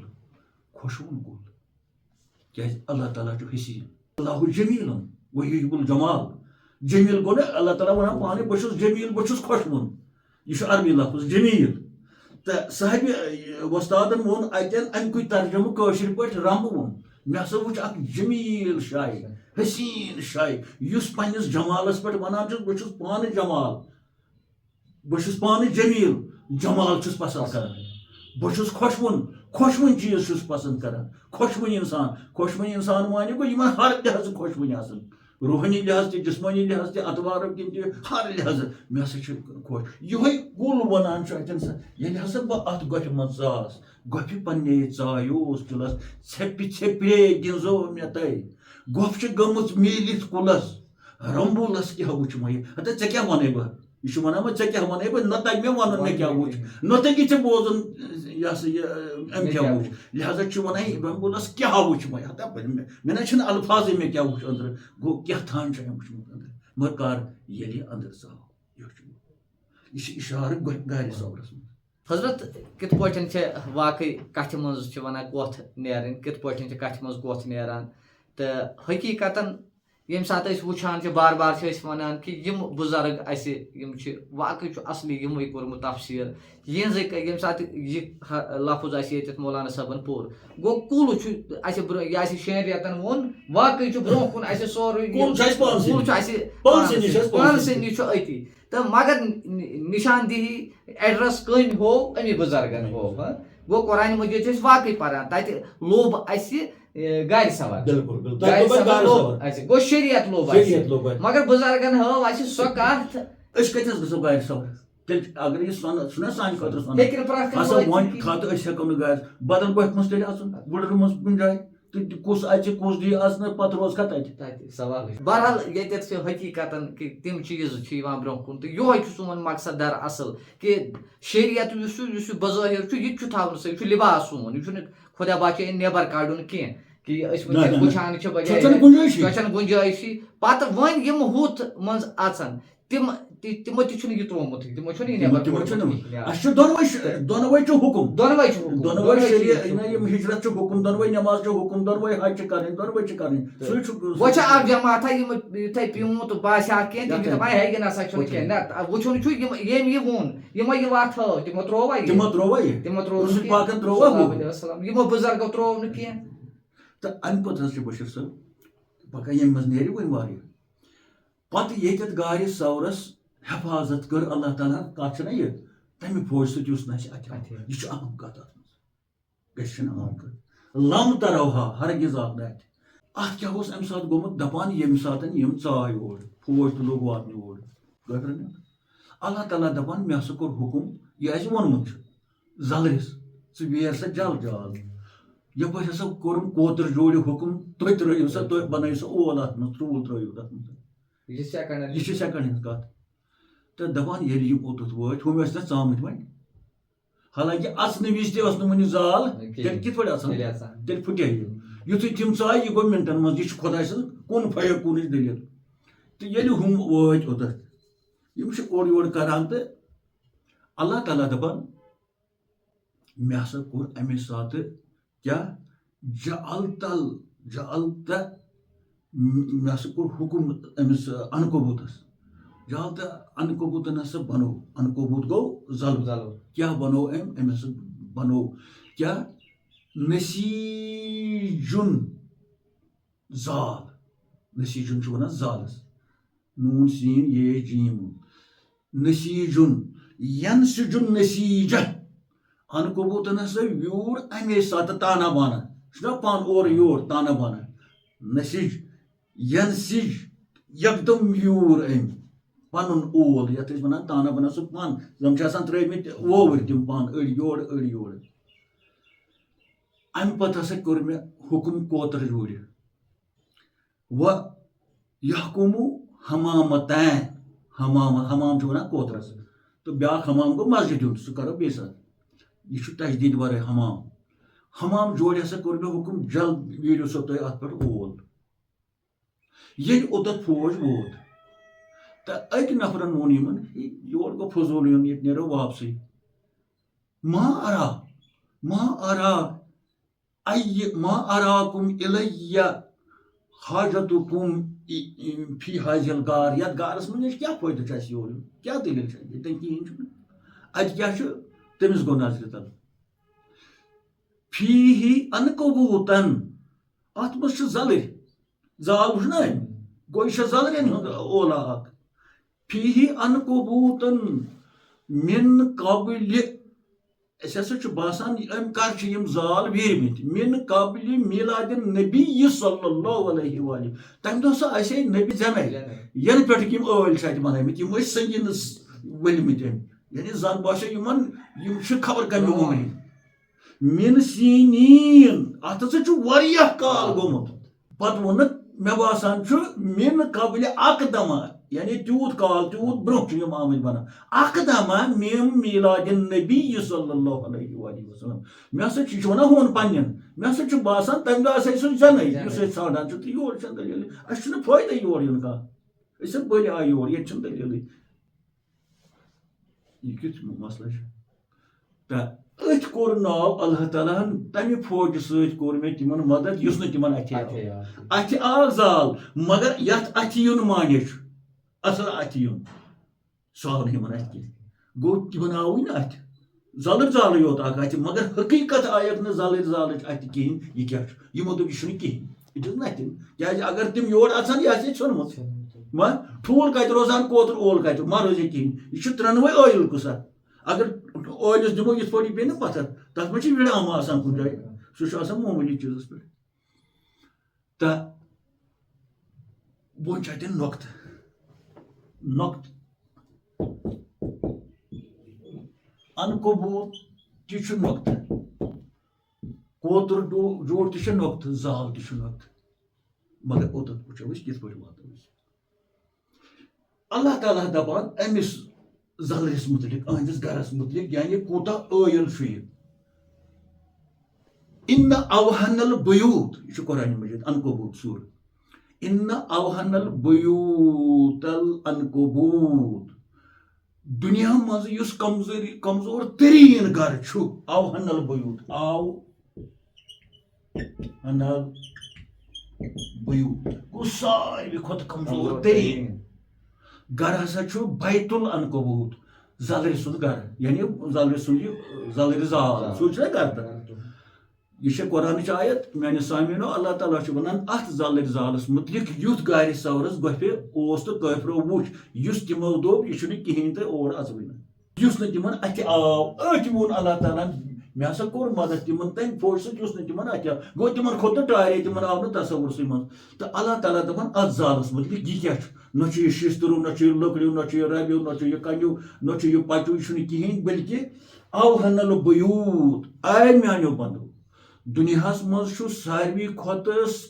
خۄشوُن کُل کیازِ اللہ تعالیٰ چھُ حسیٖن اللہ جمیٖلُن وَیُحِبُّ الجمال جمیٖل گوٚو نہ اللہ تعالیٰ ونان پانے بہٕ چھُس جمیٖل بہٕ چھُس خۄشوُن یہِ چھُ عربی لفظ جمیٖل تہٕ صاحبِ وۄستادن ووٚن اتٮ۪ن امیُکُے ترجمہٕ کٲشِر پٲٹھۍ رمبوُن مےٚ ہسا وٕچھ اکھ جمیٖل شاے حسیٖن شاے یُس پننِس جمالس پٮ۪ٹھ ونان چھُس بہٕ چھُس پانہٕ جمال بہٕ چھُس پانہٕ جمیٖل جمال چھُس پسنٛد کران بہٕ چھُس خۄشوُن چیٖز چھُس پسنٛد کران خۄشوٕنۍ انسان معنی گوٚو یِمن ہر لحاظہٕ خۄشوٕنۍ آسان روحٲنی لحاظ تہِ جسمٲنی لحاظ تہِ اتوارو کِنۍ تہِ ہر لحاظہٕ مےٚ ہسا چھُ خۄش یِہوے کُل ونان چھُ اتٮ۪ن ییٚلہِ ہسا بہٕ اتھ گۄپھِ منٛز ژاس گۄپھِ پننہِ ژایوس کُلس ژھیٚپرے گِنٛزو مےٚ تۄہہِ گۄپھ چھِ گٔمٕژ میٖلِتھ کُلس رمبولس کیاہ وٕچھ مےٚ ہتا ژےٚ کیاہ ونے بہٕ یہِ چھُ ونان ژےٚ کیاہ ونے بہٕ نہ تگہِ مےٚ ونُن مےٚ کیاہ وٕچھ نہ تگی ژےٚ بوزُن یہِ ہسا یہِ أمۍ کیاہ وٕچھ لہذا چھُ ونان رمبولس کیاہ وٕچھ مےٚ ہتا مےٚ نہ چھُنہٕ الفاظے مےٚ کیاہ وٕچھ أنٛدرٕ گوٚو کیاہ تھام چھُ أمۍ وٕچھمُت أنٛدرٕ مگر کر ییٚلہِ اندر ژاو یہِ چھُ اِشارٕ گارِ صٲبرس منٛز حضرت کِتھ پٲٹھۍ چھِ واقعی کتھِ منٛز چھِ ونان گۄتھ نیرٕنۍ کِتھ پٲٹھۍ چھِ کتھِ منٛز گۄتھ نیران تہٕ حقیٖقتن ییٚمہِ ساتہٕ أسۍ وٕچھان چھِ بار بار چھِ أسۍ وَنان کہِ یِم بُزرگ اَسہِ یِم چھِ واقعی چھُ اَصلی یِموٕے کوٚرمُت تفسیٖر یِہٕنٛزٕے ییٚمہِ ساتہٕ یہِ لفظ اَسہِ ییٚتٮ۪تھ مولانا صٲبن پوٚر گوٚو کُل چھُ اَسہِ یہِ اَسہِ 6 رٮ۪تن ووٚن واقعی چھُ برونٛہہ کُن اَسہِ سورُے کُل چھُ اَسہِ پانسٕے نِش چھُ أتی تہٕ مگر نِشاندہی ایڈرس کٔمۍ ہوو اَمی بُزرگن ہوو گوٚو قرآنِ مجیٖد چھِ أسۍ واقعی پران تَتہِ لوٚب اَسہِ گرِ سوال گوٚو شریعت لوٚب اَسہِ مگر بُزرگن ہٲو اَسہِ سۄ کتھ أسۍ کتہِ گژھو گرِ سوال تیٚلہِ اگر یہِ چھُنہ سانہِ خٲطرٕ ہسا وۄنۍ خٲطرٕ أسۍ ہٮ۪کو نہٕ گرِ بدل گۄپھِ منٛز تیٚلہِ اژُن وُڑرٕ منٛز کُنہِ جایہِ تہٕ کُس اَژِ کُس دِیہِ اژنہٕ پتہٕ روزکھا تتہِ سوال بہرحال ییٚتٮ۪تھ چھِ حقیٖقتن کہِ تِم چیٖز چھِ یِوان برونٛہہ کُن تہٕ یِہوے چھُ سون مقصد در اصل کہِ شریعت یُس یہِ بظٲہِر چھُ یہِ تہِ چھُ تھاوُن سۭتۍ یہِ چھُ لِباس سون یہِ چھُنہٕ خۄدا بچٲیِن نٮ۪بر کڑُن کینٛہہ کہِ أسۍ وٕچھان چھِ چھُنہٕ گُنجٲیشی پتہٕ وۄنۍ یِم ہُتھ منٛز اژان تِم تِمو تہِ چھُنہٕ یہِ ترٛوومُت تِمو چھُنہٕ یہِ نٮ۪بر اَسہِ چھُ دۄنوَے چھُ حُکُم دۄنوَے چھُ حُکُم دۄنوَے یِم ہجرت چھُ حُکُم دۄنوَے نٮ۪ماز چھُ حُکُم دۄنوَے حج چھِ کَرٕنۍ دۄنوَے چھِ کَرٕنۍ سُے چھُ وۄنۍ چھِ اکھ جماعتھا یِم یِتھٕے پیوٗنت باسیٛاکھ کینٛہہ تِم چھِ دَپان ہے یہِ نسا چھُنہٕ کینٛہہ نہ وٕچھُن چھُ ییٚمۍ یہِ ووٚن یِمو یہِ وَتھ ہٲو تِمو ترٛووا یہِ تِمو ترٛوو نہٕ یِمو بُزرگو ترٛوو نہٕ کینٛہہ تہٕ اَمہِ پَتہٕ حظ چھُ بشیٖر صٲب پَکان ییٚمہِ منٛز نیرِ وۄنۍ واریاہ پَتہٕ ییٚتٮ۪تھ گارِ سورس حفاظت کٔر اللہ تعالیٰ ہن کَتھ چھےٚ نہ یہِ تَمہِ فوجہِ سۭتۍ یُس نہٕ اَسہِ اَتھِ یہِ چھُ اہم کَتھ اَتھ منٛز گژھِ چھِنہٕ عام کَتھ لم تروہا ہرگِز آو نہٕ اَتھِ اَتھ کیٛاہ اوس اَمہِ ساتہٕ گوٚمُت دَپان ییٚمہِ ساتہٕ یِم ژاے اور فوج تہِ لوٚگ واتنہِ اور اللہ تعالیٰ دَپان مےٚ ہسا کوٚر حُکُم یہِ اَسہِ ووٚنمُت چھُ زَلرِس ژٕ بیٚہہ سا جل جال یپٲرۍ ہسا کوٚرُم کوتُر جوڑِ حُکُم تُہۍ ترٲیِو سا تُہۍ بَنٲیِو سا اول اَتھ منٛز ترٛوٗل ترٲیِو تَتھ منٛز یہِ چھِ سیٚکنڈ ہٕنٛز کَتھ تہٕ دَپان ییٚلہِ یِم اوٚتَتھ وٲتۍ ہُم ٲسۍ نہ ژامٕتۍ وۄنۍ حالانکہِ اَژنہٕ وِزِ تہِ ٲس نہٕ وٕنہِ زال تیٚلہِ کِتھ پٲٹھۍ اَژان تیٚلہِ پھٕٹے یہِ یُتھُے تِم ژاے یہِ گوٚو مِنٹَن منٛز یہِ چھُ خۄداے سٕنٛز کُن فیکوٗنٕچ دٔلیٖل تہٕ ییٚلہِ ہُم وٲتۍ اوٚتَتھ یِم چھِ اورٕ یورٕ کَران تہٕ اللہ تعالیٰ دَپان مےٚ ہسا کوٚر اَمے ساتہٕ کیٛاہ جعلت مےٚ ہسا کوٚر حُکُم أمِس اَنکوبوٗتَس جعلت اَنکوبوٗتَن ہسا بَنوو اَنکوبوٗت گوٚو زَلُر کیٛاہ بَنوو أمۍ ہسا بَنوو کیٛاہ نسیٖجُن زال نسیٖجُن چھُ وَنان زالَس نوٗن سیٖن یے جیٖم نسیٖجُن ینسِجُن نسیٖجہ اَنکوبوٗتَن ہسا ویوٗر اَمے ساتہٕ تانا بانا چھُنہ پانہٕ اورٕ یور تانا بانا نسیٖج ینسِج یکدم ویوٗر أمۍ پَنُن اول یَتھ أسۍ وَنان تانا بانا سُہ پَن زَن چھِ آسان ترٛٲومٕتۍ ووٚوٕرۍ تِم پَن أڑۍ یورٕ أڑۍ یورٕ اَمہِ پَتہٕ ہسا کوٚر مےٚ حُکُم کوتر جوڑِ وۄنۍ یحکُموٗ حمامتین حمام چھُ وَنان کوترَس تہٕ بیٛاکھ حمام گوٚو مسجِد ہُنٛد سُہ کَرو بیٚیہِ ساتہٕ یہِ چھُ تجدیٖد وَرٲے حمام جوڑِ ہسا کوٚر مےٚ حُکُم جلد ویٖرِو سا تُہۍ اَتھ پٮ۪ٹھ اول ییٚلہِ اوٚتَتھ فوج ووت تہٕ أکۍ نفرن ووٚن یِمن یور گوٚو فضوٗل یُن ییٚتہِ نیرو واپسٕے ما اراکُم اِلَیہ حاجتُکُم فی حاظِل غار یَتھ غارَس منٛز کیٛاہ فٲیدٕ چھُ اَسہِ یور یُن کیٛاہ دٔلیٖل چھِ ییٚتٮ۪ن کِہیٖنۍ چھُنہٕ اَتہِ کیٛاہ چھُ تٔمِس گوٚو نظرِ تل فیٖہی اَنکوبوٗتن اَتھ منٛز چھِ زَلٕرۍ زال وٕچھ نہ أمۍ گوٚو یہِ چھےٚ زَلرٮ۪ن ہُنٛد اولا اکھ فیٖہی اَنکوبوٗتن مِن قبلہِ اَسہِ ہسا چھُ باسان أمۍ کر چھِ یِم زال ویٖرمٕتۍ مِن قبلہِ میٖلادِ نبی صلی اللہ علیہ وآلہ تَمہِ دۄہ ہسا آسے نبی زٮ۪مے یَنہٕ پٮ۪ٹھٕ یِم ٲلۍ چھِ اَتہِ بَنٲومٕتۍ یِم ٲسۍ سنگیٖنس ؤلمٕتۍ أمۍ یعنی زن باسیو یِمن یِم چھِ خبر کَمہِ عُمرِ مِن سیٖنیٖن اَتھ ہسا چھُ واریاہ کال گوٚمُت پتہٕ ووٚنُکھ مےٚ باسان چھُ مِن قبلہِ اقدما یعنی تیوٗت کال تیوٗت برونٛہہ چھِ یِم آمٕتۍ بَنان اقدما مِن میٖلادِ نبی صلی اللہ علیہ وآلہ وسلم مےٚ ہسا چھُ یہِ چھُ وَنان ہُہُنٛد پنٛنٮ۪ن مےٚ ہسا چھُ باسان تَمہِ دۄہ آسے سُہ زَنٕے یُس أسۍ ژھانڈان چھِ تہٕ یور چھَنہٕ دٔلیٖلٕے اَسہِ چھُنہٕ فٲیدٕ یور یُن کانٛہہ أسۍ ہا بٔلۍ آے یور ییٚتہِ چھُنہٕ دٔلیٖلٕے یہِ کیُتھ مسلہٕ چھُ تہٕ أتھۍ کوٚر ناو اللہ تعالیٰ ہن تَمہِ فوجہِ سۭتۍ کوٚر مےٚ تِمن مدد یُس نہٕ تِمن اَتھِ آو اَتھِ آو زال مگر یَتھ اَتھِ یُن مانے چھُ اَصٕل اَتھِ یُن سُہ آو نہٕ یِمن اَتھِ کینٛہہ گوٚو تِمن آوٕے نہٕ اَتھِ زَلٕر زالٕے یوت اکھ اَتھِ مگر حقیٖقت آیَکھ نہٕ زَلٕرۍ زالٕچ اَتھِ کِہیٖنۍ یہِ کیٛاہ چھُ یِمو دوٚپ یہِ چھُنہٕ کِہیٖنۍ اِٹ اِز نتھِنٛگ کیٛازِ اگر تِم یور اَژن یہِ آسہِ ژھیوٚنمُت ما ٹھوٗل کَتہِ روزان کوتُر اول کَتہِ ما روزِ کِہیٖنۍ یہِ چھُ ترٛٮ۪نوَے ٲیِل قٕصہ اگر ٲلِس دِمو یِتھ پٲٹھۍ یہِ پیٚیہِ نہٕ پَتھر تَتھ منٛز چھِ وِڑامہٕ آسان کُنہِ جایہِ سُہ چھُ آسان معموٗلی چیٖزَس پٮ۪ٹھ تہٕ بۄن چھِ اَتٮ۪ن نۄقطہٕ اَنکوبوٗت تہِ چھُ نۄقطہٕ کوتُر جوڑ تہِ چھُ نۄقطہٕ زال تہِ چھُ نۄقطہٕ مگر اوٚتَتھ وٕچھو أسۍ کِتھ پٲٹھۍ واتو أسۍ اللہ تعالیٰ دَپان أمِس زَلرِس مُتعلِق أہنٛدِس گرس مُتعلِق یعنی کوٗتاہ ٲیِل چھُ یہِ اِنَّ اوہن البیوٗت یہِ چھُ قرآنہِ مجیٖد اَنکوبوٗت سوٗرٕ اِنَّ اوہن البیوٗت العنکبوٗت دنیا مز یس کمزور ترین گر آو ہنل بیوت آو ہنل بیوت گو ساروی کھت کمزور ترین گر ہسا بیت العنکبوت زلر سند گر یعنی زلر سند زلر زال سوچ نا گر یہ قرآن آیت میانہ سامعینو اللہ تعالیٰ ونان ات زلر زالس متعلق یھ گار سورس گوپہ اوس تو کافرو وچ اس تمو دوپ یہ کہین تو اور اژوی اس تمن ات آو ات وون اللہ تعالیٰ مے ہسا کور مدد تمن تم فوج اس تمن ات گو تمن کھوت تو ٹارے تمن آو نا تصور من تو اللہ تعالیٰ دپان ات زالس متعلق یہ کیا نہ یہ شسترو نہ یہ لکڑیو نہ یہ ربیو نہ یہ کنیو نہ یہ پچو یہ کہین بلکہ آو ہنل بیوت آئے میانو بندو دنیا مز ساروی کھت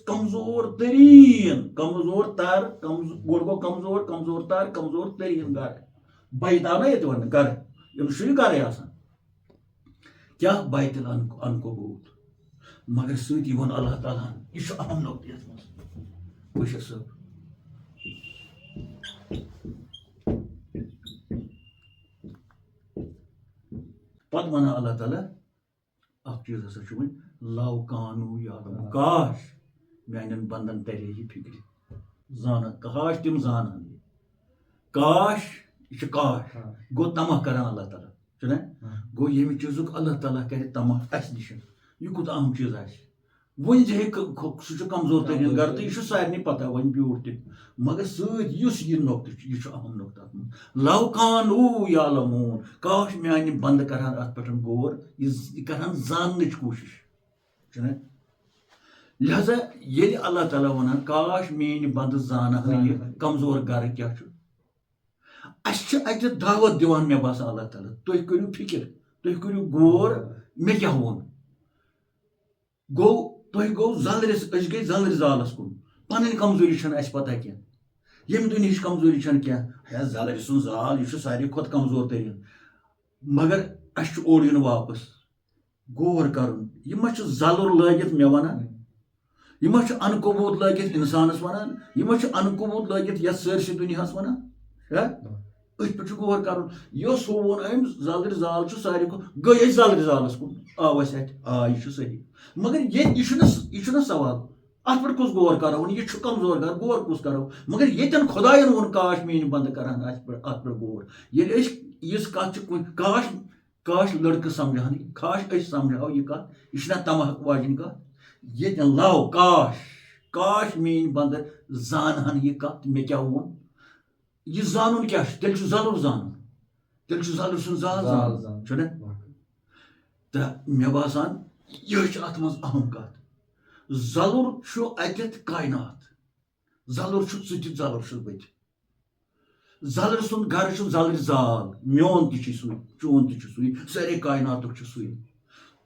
کمزور ترین کمزور تر گوڑ گو کمزور تر کمزور ترین گر بیت آو نا یہ ون گر یہ گرے آسان کیا بیت العنکبوت مگر سۭتی وون اللہ تعالیٰ یہ اہم نقطہ یتھ مز بشیر صٲب پتہ ونان اللہ تعالیٰ اخ چیز ہسا ون لو کانو یعلمون کاش میانن بندن ترے یہ فکر زانن کاش تم زانن یہ کاش یہ کاش گو تمہ کران اللہ تعالیٰ چھنا گو یم چیزک اللہ تعالیٰ کرے تمہ اس نش یہ کوت اہم چیز آس ون جے سہ کمزور ترین گر تو یہ سارے پتہ ون بیوٹ تہ مگر ست یہ نقطہ یہ اہم نقطہ لو کانو یعلمون کاش میانہ بند کران ات پہ غور یہ کران زاننچ کوشش چھنا لہذا یل اللہ تعالیٰ ونان کاش میٲنۍ بند زانہن یہ کمزور گر کیا اس اتہ دعوت دیوان مے باسان اللہ تعالیٰ تُہۍ کٔرِو فکر تُہۍ کٔرِو غور مے کیا وون گو تُہۍ گو زلرس أسۍ گٔے زلر زالس کُن پنٕنۍ کمزوری چھنہٕ اَسہِ پتہ کینٛہہ ییٚمہِ دُنہِچ کمزوری چھنہٕ کینٛہہ ہے زلر سُنٛد زال یہِ چھُ ساروی کھۄتہٕ کمزور ترین مگر اَسہِ چھُ اور یُن واپس غور کرُن یہِ ما چھُ زلُر لٲگِتھ مےٚ ونان یہِ ما چھُ عنکبوت لٲگِتھ انسانس ونان یہِ ما چھُ عنکبوت لٲگِتھ یتھ سٲرسٕے دُنیاہس ونان أتھۍ پٮ۪ٹھ چھُ غور کرُن یۄس ہُہ ووٚن أمۍ زلر زال چھُ ساروی کھۄتہٕ گٔے أسۍ زلر زالس کُن آو اَسہِ اتہِ آ یہِ چھُ صحیح مگر یہ چھُنہ سوال ات پٮ۪ٹھ کُس غور کرو یہ چھُ کمزور گر غور کُس کرو مگر ییٚتٮ۪ن خۄدایَن ووٚن کاش میٲنۍ بنٛدٕ کرہن ات پٮ۪ٹھ غور ییٚلہِ أسۍ یِژھ کتھ چھِ کاش کاش لڑکہٕ سمجھہن کاش أسۍ سمجھاو یہِ کتھ یہِ چھنہ تمہ واجٮ۪ن کتھ ییٚتٮ۪ن لو کاش میٲنۍ بنٛدٕ زانہن یہِ کتھ مےٚ کیاہ ووٚن یہ زانُن کیا تیٚلہِ چھُ زلُر زانُن تیٚلہِ چھُ زلُر سُنٛد زال زانُن چھُنہ تہٕ مےٚ باسان یہ چھِ اتھ منٛز اہم کتھ زلُر چھُ اتٮ۪تھ کائنات زلُر چھُ ژٕ تہِ زلُر چھُس بہٕ تہِ زلر سُنٛد گر چھُ زلر زال میون تہِ چھُ سُے چون تہِ چھُ سُے سارے کائناتُک چھُ سُے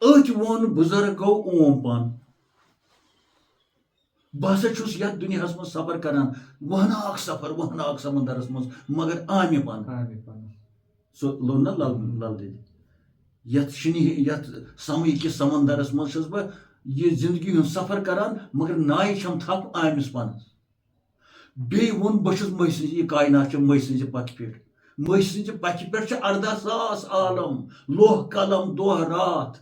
أتھۍ ووٚن بُزرگو اوم پن بہٕ ہسا چھُس یتھ دُنیاہس منٛز سفر کران وہناک سفر وہناک سمندرس منٛز مگر آمہِ پن سُہ لوٚن نا لل دید یتھ سمے کِس سمندرس منٛز چھُس بہٕ یہ زندگی ہُنٛد سفر کران مگر نایہِ چھم تھپھ آمِس پنس بیٚیہِ ووٚن بہٕ چھُس مٔجۍ سٕنٛزِ یہ کائنات چھِ مٔجۍ سٕنٛزِ پکہِ پٮ۪ٹھ مٔجۍ سٕنٛزِ پکہِ پٮ۪ٹھ چھِ 18,000 عالم لوہ قلم دۄہ راتھ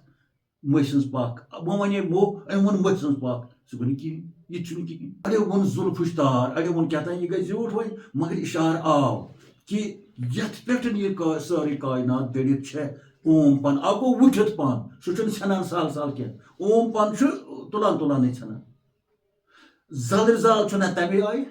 مٔجۍ سٕنٛز پکھ وۄنۍ ونے موہ أمۍ ووٚن مٔجۍ سٕنٛز پکھ سُہ گوٚو نہٕ کِہینۍ یہ چھُنہٕ کِہینۍ اڑیو ووٚن زُلفٕچ تار اڑیو ووٚن کیٛاہ تام یہِ گژھِ زیوٗٹھ وۄنۍ مگر اِشارٕ آو کہِ یتھ پٮ۪ٹھ یہِ سٲرٕے کائنات دٔرِتھ چھےٚ اوم پن اکھ گوٚو وٕٹھِتھ پن سُہ چھُنہٕ ژھٮ۪نان سہل کینٛہہ اوم پن چھُ تُلانٕے ژھٮ۪نان زلر زال چھُنہ تمے آیہِ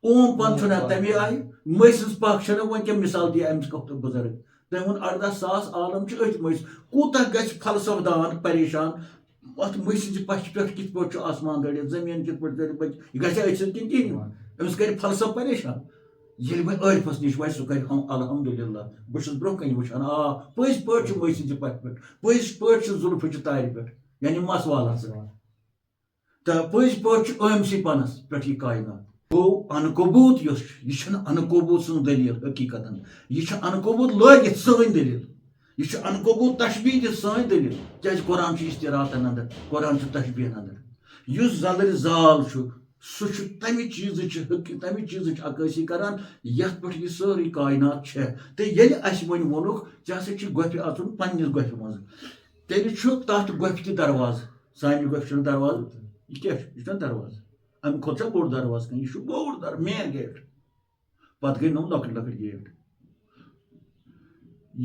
اوم پن چھُنہ تمے آیہِ مٔجۍ سٕنٛز پکھ چھنہ وۄنۍ کیٛاہ مِثال دِیہِ أمِس کھۄتہٕ بُزرگ تٔمۍ ووٚن 18,000 عالم چھِ أتھۍ مٔجۍ کوٗتاہ گژھِ فلسفہٕ دان پریشان اتھ مٔجۍ سٕنٛزِ پکہِ پٮ۪ٹھ کِتھ پٲٹھۍ چھُ آسمان دٔرِتھ زٔمیٖن کِتھ پٲٹھۍ دٔرِتھ یہِ گژھِ أتھۍ سۭتۍ کِنہٕ کِہینۍ أمِس کرِ فلسفہٕ پریشان ییٚلہِ وۄنۍ عٲرفس نِش واتہِ سُہ کرِ الحمدُاللہ بہٕ چھُس برونٛہہ کَنہِ وٕچھان آ پٔزۍ پٲٹھۍ چھُ مٔجۍ سٕنٛزِ پکہِ پٮ۪ٹھ پٔزۍ پٲٹھۍ چھُ زُلفٕچہِ تارِ پٮ۪ٹھ یعنی مس والن سۭتۍ تہٕ پٔزۍ پٲٹھۍ چھُ ٲمسٕے پنس پٮ۪ٹھ یہِ کائنات گوٚو عنکبوت یۄس چھِ یہِ چھنہٕ عنکبوت سٕنٛز دٔلیٖل حقیٖقتن یہِ چھِ عنکبوت لٲگِتھ سٲنۍ دٔلیٖل یہ عنکبوت تشبیہ دِتھ سٲنۍ دٔلیٖل کیٛازِ قرآن چھُ اشتراقن اندر قرآن چھُ تشبیہن اندر یُس زلر زال چھُ سہ تمہ چیزٕچ عکٲسی کران یتھ پٮ۪ٹھ یہِ سٲرٕے کائنات چھےٚ تہٕ ییٚلہِ اَسہِ وۄنۍ ووٚنُکھ ژےٚ ہسا چھِ گۄپھِ اژُن پننِس گۄپھِ منٛز تیٚلہِ چھُ تتھ گۄپھِ تہِ دروازٕ سانہِ گۄپھِ چھُنہٕ دروازٕ یہِ کیٛاہ چھُ یہِ چھُنہ دروازٕ امہِ کھۄتہٕ چھا بوٚڑ دروازٕ کانٛہہ یہِ چھُ بوٚڑ مین گیٹ پتہٕ گٔے نۄم لۄکٕٹۍ گیٹ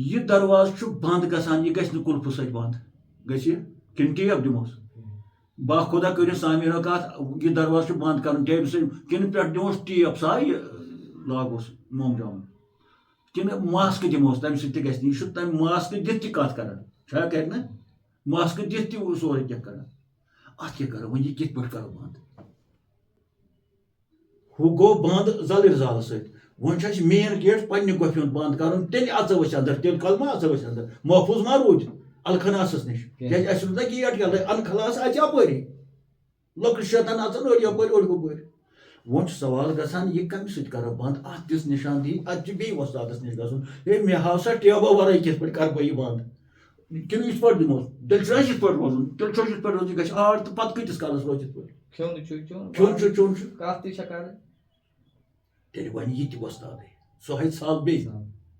یہِ دروازٕ چھُ بنٛد گژھان یہِ گژھِ نہٕ قُلفہٕ سۭتۍ بنٛد گژھِ یہِ کِنہٕ ٹیپ دِموس با خۄدا کٔرِو سامیٖنو کتھ یہِ دروازٕ چھُ بنٛد کرُن ٹیپہِ سۭتۍ کِنہٕ پٮ۪ٹھٕ دِموس ٹیپ سا یہِ لاگوس مومجام کِنہٕ ماسکہٕ دِموس تمہِ سۭتۍ تہِ گژھِ نہٕ یہِ چھُ تمہِ ماسکہٕ دِتھ تہِ کتھ کران چھا کرِ نہ ماسکہٕ دِتھ تہِ سورُے کینٛہہ کران اتھ کیٛاہ کرو وۄنۍ یہِ کِتھ پٲٹھۍ کرو بنٛد ہُہ گوٚو بنٛد زلٕرۍ زالہٕ سۭتۍ وۄنۍ چھُ اَسہِ مین گیٹ پننہِ گۄپھِ ہُنٛد بنٛد کرُن تیٚلہِ اژو أسۍ اندر تیٚلہِ کل ما اژو أسۍ اندر محفوٗظ ما روٗدۍ الخناسس نِش کیٛازِ اَسہِ روٗد نہ گیٹ یلے الخلاس اَژِ یپٲری لۄکٕٹۍ شیطان اژن أڑۍ یپٲرۍ أڑۍ ہُپٲرۍ وۄنۍ چھُ سوال گژھان یہِ کمہِ سۭتۍ کرو بنٛد اتھ دِژ نشاندہی اتھ چھُ بیٚیہِ وۄستادس نِش گژھُن ہے مےٚ ہاو سا ٹیبو ورٲے کِتھ پٲٹھۍ کرٕ بہٕ یہِ بنٛد کِنہٕ یِتھ پٲٹھۍ دِموس تیٚلہِ چھُ اَسہِ یِتھ پٲٹھۍ روزُن تیٚلہِ چھُ یِتھ پٲٹھۍ روزُن یہِ گژھِ آر تہٕ پتہٕ کۭتِس کالس روزِ یِتھ پٲٹھۍ چیوٚن چھُ تیٚلہِ وَنہِ یہِ تہِ وۄستادٕے سُہ ہایہِ ژھل بیٚیہِ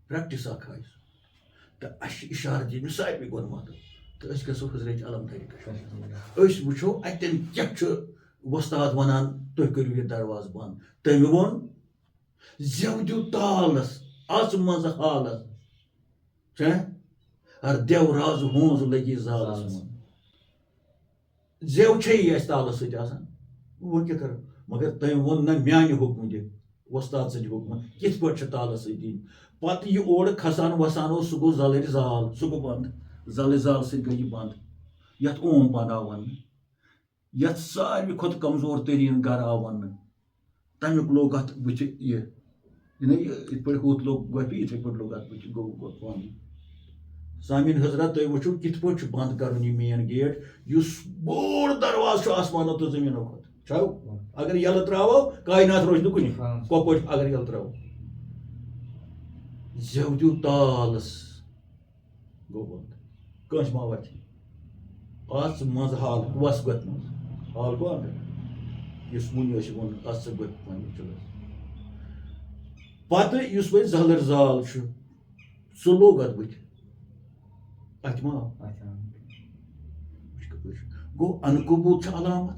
پریکٹِس اکھ ہایہِ سُہ تہٕ اَسہِ چھِ اِشارٕ دِنۍ ساروٕے گۄڈٕ تہٕ أسۍ گژھو حضرت علم طریٖقس أسۍ وٕچھو اَتٮ۪ن کیٛاہ چھُ وۄستاد وَنان تُہۍ کٔرِو یہِ دروازٕ بنٛد تٔمۍ ووٚن زٮ۪و دِیِو تالس اژ منٛزٕ حالس دیو رازٕ ہونٛز لگی زالس منٛز زٮ۪و چھے یہِ اَسہِ تالس سۭتۍ آسان وۄنۍ کیٛاہ کرو مگر تٔمۍ ووٚن نہ میانہِ حُکمہٕ دِ وۄستاد سٕنٛدِ حُکمہٕ کِتھ پٲٹھۍ چھِ تالس سۭتۍ دِنۍ پتہٕ یہِ اورٕ کھسان وسان اوس سُہ گوٚو زلٕرۍ زال سُہ گوٚو بنٛد زلٕرۍ زال سۭتۍ گٔے یہِ بنٛد یتھ اوم پد آو وننہٕ یتھ ساروی کھۄتہٕ کمزور تریٖن گرٕ آو وننہٕ تمیُک لوٚگ اتھ بٕتھِ یہِ یِتھ پٲٹھۍ ہُتھ لوٚگ گۄپھِ یِتھٕے پٲٹھۍ لوٚگ اتھ بٕتھِ گوٚو بنٛد سامعیٖن حضرات تُہۍ وٕچھِو کِتھ پٲٹھۍ چھُ بنٛد کرُن یہِ مین گیٹ یُس بوٚڑ دروازٕ چھُ آسمانو تہٕ زٔمیٖنو کھۄتہٕ چھو اگر یلہٕ تراوو کائنات روزِ نہٕ کُنہِ کۄپٲٹھۍ اگر یلہٕ تراوو زٮ۪و دِیِو تالس گوٚو بنٛد کٲنٛسہِ ما وتھِ اژ منٛزٕ حال وس گۄپھِ منٛز حال گوٚو اندر یُس وُنہِ ٲسۍ ووٚن اژ سا گۄپھِ منٛز چلو پتہٕ یُس وۄنۍ زلٕرۍ زال چھُ سُہ لوٚگ اتھ بٕتھِ اتھِ ما آو گوٚو انقبوٗت چھُ علامت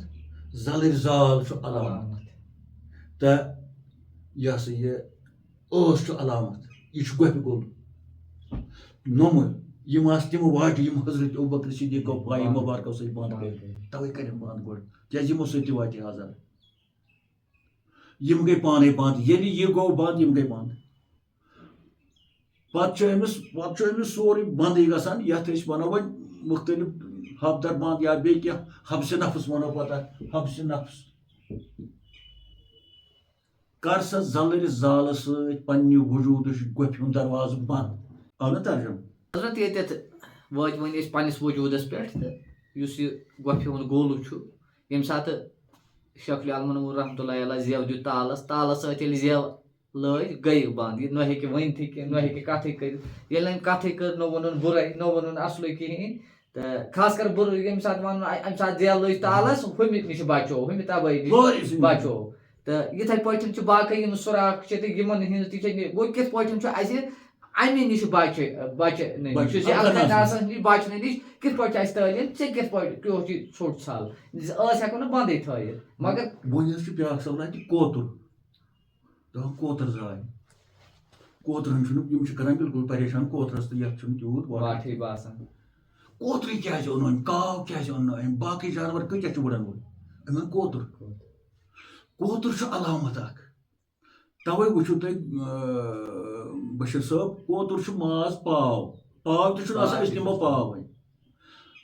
زلٕرۍ زال چھُ علامت تہٕ یہِ ہسا یہِ ٲس چھُ علامت یہِ چھُ گۄپھِ گوٚل نوٚمہٕ یِم آسہٕ تِم واجہِ یِم حضرت ابوٗبکر صدیٖقو پایہِ مُبارکو سۭتۍ بنٛد کٔرۍ توے کٔرِنۍ بنٛد گۄڈٕ کیٛازِ یِمو سۭتۍ تہِ واتہِ عذاب یِم گٔے پانے بنٛد ییٚلہِ یہِ گوٚو بنٛد یِم گٔے بنٛد پتہٕ چھُ أمِس سورُے بنٛدٕے گژھان یتھ أسۍ ونو وۄنۍ مختلف حفدر بنٛد یا بیٚیہِ کینٛہہ حبسہِ نفس ونو پتہٕ اتھ حبسہِ نفس کر سا زلٕرۍ زالہٕ سۭتۍ پننہِ وجوٗدٕچ گۄپھِ ہُنٛد دروازٕ بنٛد آو نہ ترجمہٕ حضرت ییٚتٮ۪تھ وٲتۍ وۄنۍ أسۍ پننِس وجوٗدس پٮ۪ٹھ تہٕ یُس یہِ گۄپھِ ہُنٛد گوٚل چھُ ییٚمہِ ساتہٕ شیخ العالمن رحمتہ اللہ علیہ زٮ۪و دیُت تالس سۭتۍ ییٚلہِ زٮ۪و لٲج گٔیہِ بنٛد یہِ نہ ہیٚکہِ ؤنتھٕے کینٛہہ نہ ہیٚکہِ کتھٕے کٔرِتھ ییٚلہِ نہٕ أمۍ کتھٕے کٔر نہ ووٚنُن بُرٲے نہ ووٚنُن اصلٕے کِہیٖنۍ تہٕ خاص کر بُرٕ ییٚمہِ ساتہٕ ونُن امہِ ساتہٕ زٮ۪و لٔج تالس ہُمہِ نِش بچو ہُمہِ تبٲہی نِش بچو تہٕ یِتھٕے پٲٹھۍ چھِ باقٕے یِم سُراخ چھِ تہٕ یِمن ہِنٛز تہِ چھِ گوٚو کِتھ پٲٹھۍ چھُ اَسہِ امہِ نِش بچنہٕ نِش یُس یہِ الخناسس نِش بچنہٕ نِش کِتھ پٲٹھۍ چھِ اَسہِ تعلیٖم ژےٚ کِتھ پٲٹھۍ کیُتھ یہِ ژھوٚٹ ژھل ٲس ہٮ۪کو نہٕ بنٛدٕے تھٲیِتھ مگر وۄنۍ حظ چھُ بیٛاکھ سوال اتہِ کوتُر دپان کوتُر زاے کوترن چھُنہٕ یِم چھِ کران بِلکُل پریشان کوترس تہٕ یتھ چھُنہٕ تیوٗت واٹھٕے باسان کوترٕے کیٛازِ اوٚن أمۍ کاو کیٛازِ اوٚن نہٕ أمۍ باقٕے جانور کۭتیاہ چھِ وٕڑان وۄنۍ أمۍ اوٚن کوتُر چھُ علامت اکھ توے وٕچھِو تُہۍ بشیٖر صٲب کوتُر چھُ ماز پاو تہِ چھُنہٕ آسان أسۍ نِمو پاو وۄنۍ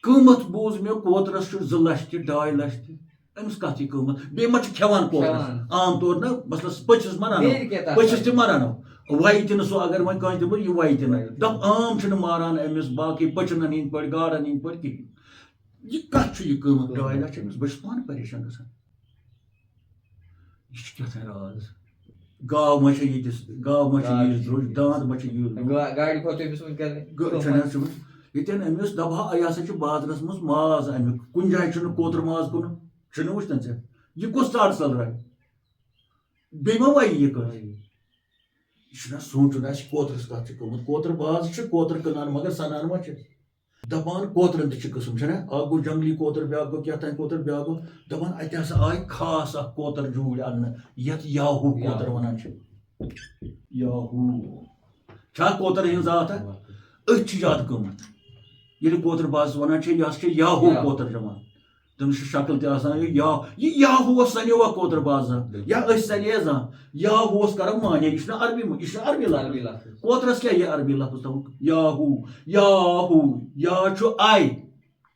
قۭمتھ بوٗز مےٚ کوترس چھُ 2 لچھ تہِ 2.5 لچھ تہِ أمِس کتھ یہِ قۭمتھ بیٚیہِ ما چھِ کھٮ۪وان کوترس عام طور نہ مثلاً پٔژھِس ما رنو پٔژھِس تہِ ما رنو وَیہِ تہِ نہٕ سُہ اگر وۄنۍ کٲنٛسہِ دِمو یہِ وَیہِ تہِ نہٕ دپ عام چھِنہٕ ماران أمِس باقٕے پٔچِنن ہِنٛدۍ پٲٹھۍ گاڈن ہِنٛدۍ پٲٹھۍ کِہیٖنۍ یہِ کتھ چھُ یہِ قۭمتھ 2.5 لچھ أمِس بہٕ چھُس پانہٕ پریشان گژھان یہِ چھُ کیٛاہ تھانۍ راز گاو ما چھِ ییٖتِس گاو ما چھِ ییٖژ درٛوج داند ما چھِ ییٖژ گاڑِ کھۄتہٕ أمِس وٕنکیٚن ییٚتٮ۪ن أمِس دپہا یہِ ہسا چھُ بازرس منٛز ماز امیُک کُنہِ جایہِ چھُنہٕ کوتُر ماز کُنُن چھُنہٕ وٕچھتن ژےٚ یہ کس ژر ژل رہے بیٚیہِ ما وایہِ یہِ کٲنٛسہِ یہِ چھُنہ سونٛچُن اَسہِ کوترس کتھ چھِ گوٚمُت کوتر باز چھِ کوتر کٕنان مگر سنان ما چھِ دپان کوترن تہِ چھِ قٕسم چھُنہ اکھ گوٚو جنگلی کوتر بیاکھ گوٚو کیٛاہ تانۍ کوتر بیاکھ گوٚو دپان اتہِ ہسا آیہِ خاص اکھ کوتر جوٗرۍ اننہٕ یتھ یاہوٗ کوتر ونان چھِ یاہوٗ چھا کوتر ہٕنٛز ذات أتھۍ چھِ زیادٕ قۭمتھ ییٚلہِ کوتر باز ونان چھِ یہِ ہسا چھِ یاہوٗ کوتر جمان تٔمِس چھِ شکل تہِ آسان یہِ یاہوٗوس سنیوا کوتر باز زانٛہہ یا أسۍ سنے زانٛہہ یاہوٗوس کرو مانے یہِ چھُنہ عربی یہِ چھُ عربی لفظ کوترس کیٛاہ یہِ عربی لفظ تھوٚوُکھ یاہوٗ یاہوٗ یا چھُ آے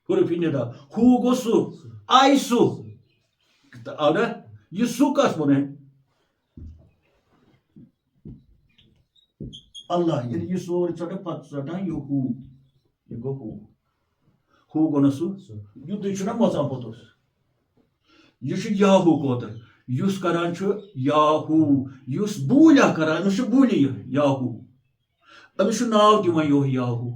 حرفِ نِدا ہوٗ گوٚو سُہ آے سُہ تہٕ آو نا یہِ سُہ کس ووٚن أمۍ اللہ ییٚلہِ یہِ سورُے ژٹان پتہٕ ژٹان یہِ ہوٗ یہِ گوٚو ہوٗ ہوٗ گوٚو نہٕ سُہ یُتُے چھُنہ مۄژان پوٚتُس یہِ چھُ یاہوٗ کوتر یُس کران چھُ یاہوٗ یُس بوٗلۍ اکھ کران أمِس چھُ بوٗلی یہِ یاہوٗ أمِس چھُ ناو تہِ وۄنۍ یِہوے یاہوٗ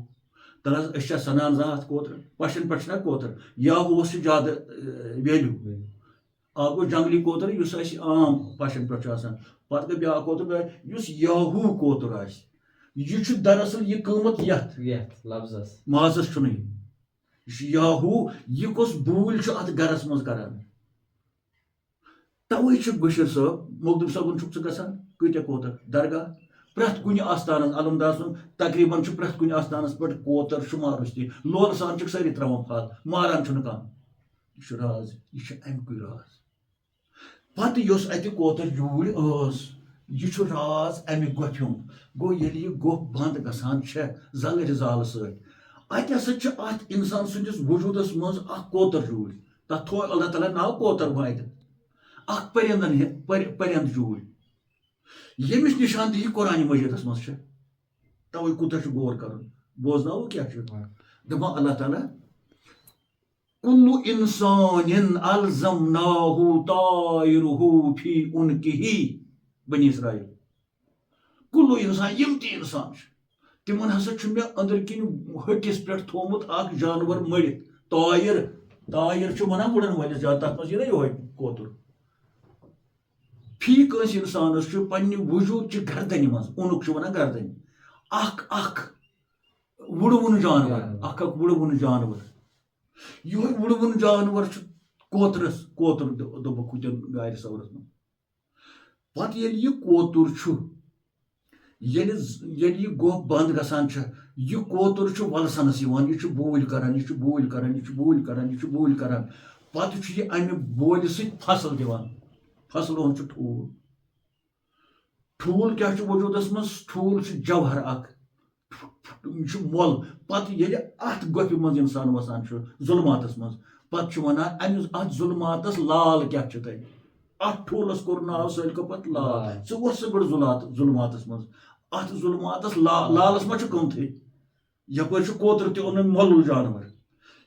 تَلہٕ حظ أسۍ چھا سنان زانٛہہ اَتھ کوتر پشن پٮ۪ٹھ چھُنہ کوتر یاہوٗوَس چھُ زیادٕ ویلیوٗ اکھ گوٚو جنگلی کوتر یُس اَسہِ عام پشن پٮ۪ٹھ چھُ آسان پتہٕ گوٚو بیاکھ کوتر یُس یاہوٗ کوتر آسہِ یہِ چھُ دراصل یہِ قۭمتھ یتھ لفظس مازس چھُنہٕ یہِ چھُ یاہوٗ یہِ کُس بوٗلۍ چھُ اتھ گرس منٛز کران توے چھُ بشیٖر صٲب مخدوٗم صٲبُن چھُکھ ژٕ گژھان کۭتیاہ کوتر درگاہ پرٛٮ۪تھ کُنہِ آستانس علمدار سُنٛد تقریٖبن چھُ پرٛٮ۪تھ کُنہِ آستانس پٮ۪ٹھ کوتر شُمارس تہِ لولہٕ سان چھِکھ سٲری تراوان پھل ماران چھُنہٕ کانٛہہ یہِ چھُ راز یہِ چھُ امہِ کُے راز پتہٕ یۄس اتہِ کوتر جوٗرۍ ٲس یہِ چھُ راز امہِ گۄپھِ ہُنٛد گوٚو ییٚلہِ یہِ گۄپھ بنٛد گژھان چھےٚ زلٕرِ زالہٕ سۭتۍ اتہِ ہسا چھِ اتھ انسان سٕنٛدِس وجوٗدس منٛز اکھ کوتر جوٗرۍ تتھ تھوو اللہ تعالیٰ ناو کوتر گوٚو اتہِ اکھ پرند جوٗرۍ ییٚمِچ نِشاندہی قرآنِ مجیٖدس منٛز چھےٚ توے کوٗتاہ چھُ غور کرُن بوزناوو کیٛاہ چھُ دپان اللہ تعالیٰ کُلُّ اِنسانٍ الزمناہُ طائرہُ فی عنقہِ بنی اسرائیل کُلُّ اِنسان یِم تہِ اِنسان چھِ تِمن ہسا چھُ مےٚ أنٛدرۍ کِنۍ ۂٹِس پٮ۪ٹھ تھوٚومُت اکھ جانور مٔرِتھ تایر چھُ وَنان وُڑن وٲلِس زیادٕ تتھ منٛز یی نا یِہوے کوتُر فی کٲنٛسہِ اِنسانس چھُ پننہِ وجوٗدچہِ گردنہِ منٛز اونُک چھُ وَنان گردنہِ اکھ وُڑوُن جانور اکھ وُڑوُن جانور یِہوے وُڑوُن جانور چھُ کوتر دوٚپُکھ ہُتٮ۪ن گارِ سورس منٛز پتہٕ ییٚلہِ یہِ کوتُر چھُ ییٚلہِ یہِ گۄپھ بنٛد گژھان چھےٚ یہِ کوتُر چھُ وَلسنس یِوان یہِ چھُ بوٗلۍ کران یہِ چھُ بوٗلۍ کران یہِ چھُ بوٗلۍ کران یہِ چھُ بوٗلۍ کران پتہٕ چھُ یہِ امہِ بولہِ سۭتۍ فصل دِوان فصلہِ ہُنٛد چھُ ٹھوٗل کیٛاہ چھُ وجوٗدس منٛز ٹھوٗل چھُ جوہر اکھ یہِ چھُ مۄل پتہٕ ییٚلہِ اتھ گۄپھِ منٛز اِنسان وسان چھُ ظُلماتس منٛز پتہٕ چھُ ونان اتھ ظُلماتس لال کیٛاہ چھُ تۄہہِ اتھ ٹھوٗلس کوٚر ناو سٲلکو پتہٕ لال ژٕ ووٚتھ سا گۄڈٕ ظُلماتس منٛز اتھ ظُلماتس لالس ما چھُ قۭمتھٕے یپٲرۍ چھُ کوتر تہِ اوٚنُن مۄلُل جانور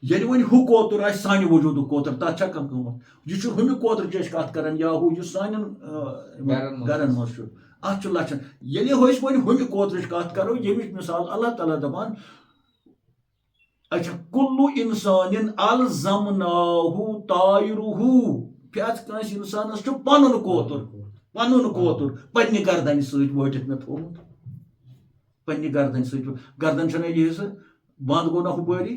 ییٚلہِ وۄنۍ ہُہ کوتُر آسہِ سانہِ وجوٗدُک کوتر تتھ چھا کانٛہہ قۭمتھ یہِ چھُ ہُمہِ کوترٕچ أسۍ کتھ کران یا ہُہ یُس سانٮ۪ن گرن منٛز چھُ اتھ چھُ لچھن ییٚلہِ أسۍ وۄنۍ ہُمہِ کوترٕچ کتھ کرو ییٚمِچ مثال اللہ تعالیٰ دپان اچھا کُلُّ اِنسانٍ الزمناہُ طائرہُ پرٛٮ۪تھ کٲنٛسہِ انسانس چھُ پنُن کوتُر پننہِ گردنہِ سۭتۍ وٲٹِتھ مےٚ تھوٚومُت پننہِ گردنہِ سۭتۍ گردن چھنہ یہِ حصہٕ بنٛد گوٚو نہ ہُپٲری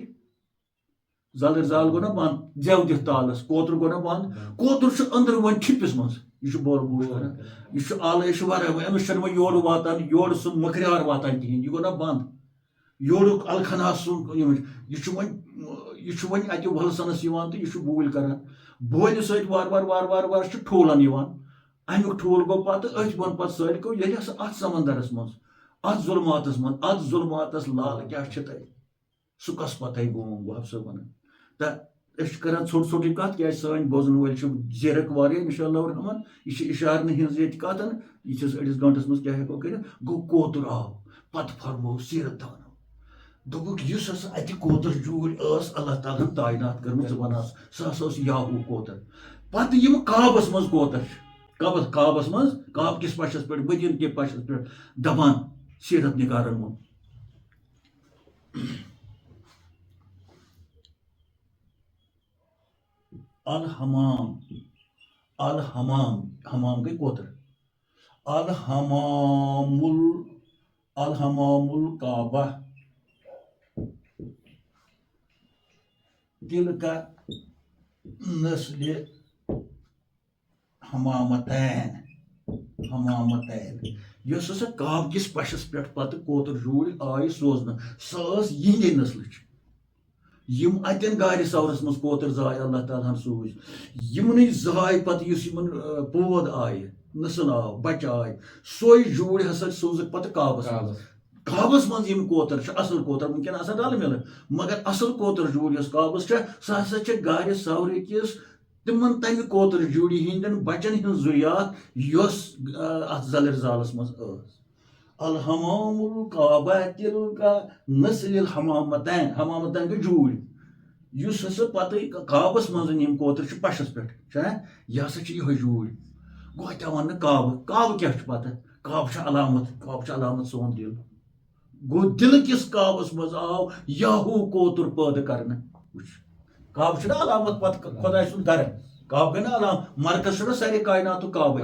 زلٕرۍ زال گوٚو نہ بنٛد زٮ۪و دِتھ تالس کوتُر گوٚو نہ بنٛد کوتُر چھُ أنٛدرٕ وۄنۍ ٹھِپِس منٛز یہِ چھُ بول بوٗش کران یہِ چھُ آلہٕ یہِ چھُ واریاہ أمِس چھنہٕ وۄنۍ یورٕ واتان یورٕ سُہ مٔکریار واتان کِہینۍ یہِ گوٚو نہ بنٛد یورُک الخنا سُنٛد یہِ چھُ وۄنۍ اتہِ وَلسنس یِوان تہٕ یہِ چھُ بوٗلۍ کران بولہِ سۭتۍ وارٕ چھُ ٹھوٗلن یِوان امیُک ٹھوٗل گوٚو پتہٕ أتھۍ بۄن پتہٕ سٲلکو ییٚلہِ ہسا اتھ سمندرس منٛز اتھ ظُلماتس لال کیٛاہ چھِ تتہِ سُہ کس پتہٕ گوم وہب صٲبن تہٕ أسۍ چھِ کران ژھوٚٹ ژھوٚٹٕے کتھ کیٛازِ سٲنۍ بوزن وٲلۍ چھِ زیرک واریاہ انشاء اللہ الرحمان یہِ چھِ اِشارنہٕ ہِنٛز ییٚتہِ کتھ یہِ چھِس أڑِس گنٹس منٛز کیٛاہ ہٮ۪کو کٔرِتھ گوٚو کوتُر آو پتہٕ فرموو سیٖرت دانو دوٚپُکھ یُس ہسا اتہِ کوتر جوٗرۍ ٲس اللہ تعالیٰ ہن تعینات کٔرمٕژ ژٕ بناو سُہ ہسا اوس یاہوٗ کوتر پتہٕ یِم کابس منٛز کوتر چھِ کابس منٛز کاب کِس پشس پٮ۪ٹھ مدیٖنہٕ کہِ پشس پٮ۪ٹھ دپان سیٖرت نِگارن ووٚن الحمام حمام گئی کوتر الحمام الکعبہ تلک نسل حمامتین یس ہسا کعبہ کس پشس پہ پتہ کوتر جوڑ آئی سوزنہ سہ یہندے نسلچ یم اتن گارِ سورس مز کوتر زاے اللہ تعالیٰ ہن سوز یمنٕے زاے پتہ یس یمن پود آیہِ نسل آو بچہ آیہِ سوے جوڑ ہسا سوزکھ پتہ کعبس مز یم کوتر اصل کوتر ونکین آسان رل مل مگر اصل کوتر جوڑ یس کعبس سہ ہسا گارِ سورِ کس تمن تمہ کوتر جوڑی ہندین بچن ہند ذریات یس ات زلر زالس مز الحمام الکعبہ تلک نسل الحمامتین گئی جوڑ یس ہسا پتہ کعبس مز یم کوتر پشس پہ یہ ہسا یہ جوڑ گو اتیا ون کعبہ کیا پتہ کعبہ علامت سون دل گو دل کس کعبس مز آو یاہو کوتر پید کرنے کعبہ علامت پتہ خدائے سن گھر کعبہ گئی نا علامت مرکز سارے کائنات کعبہ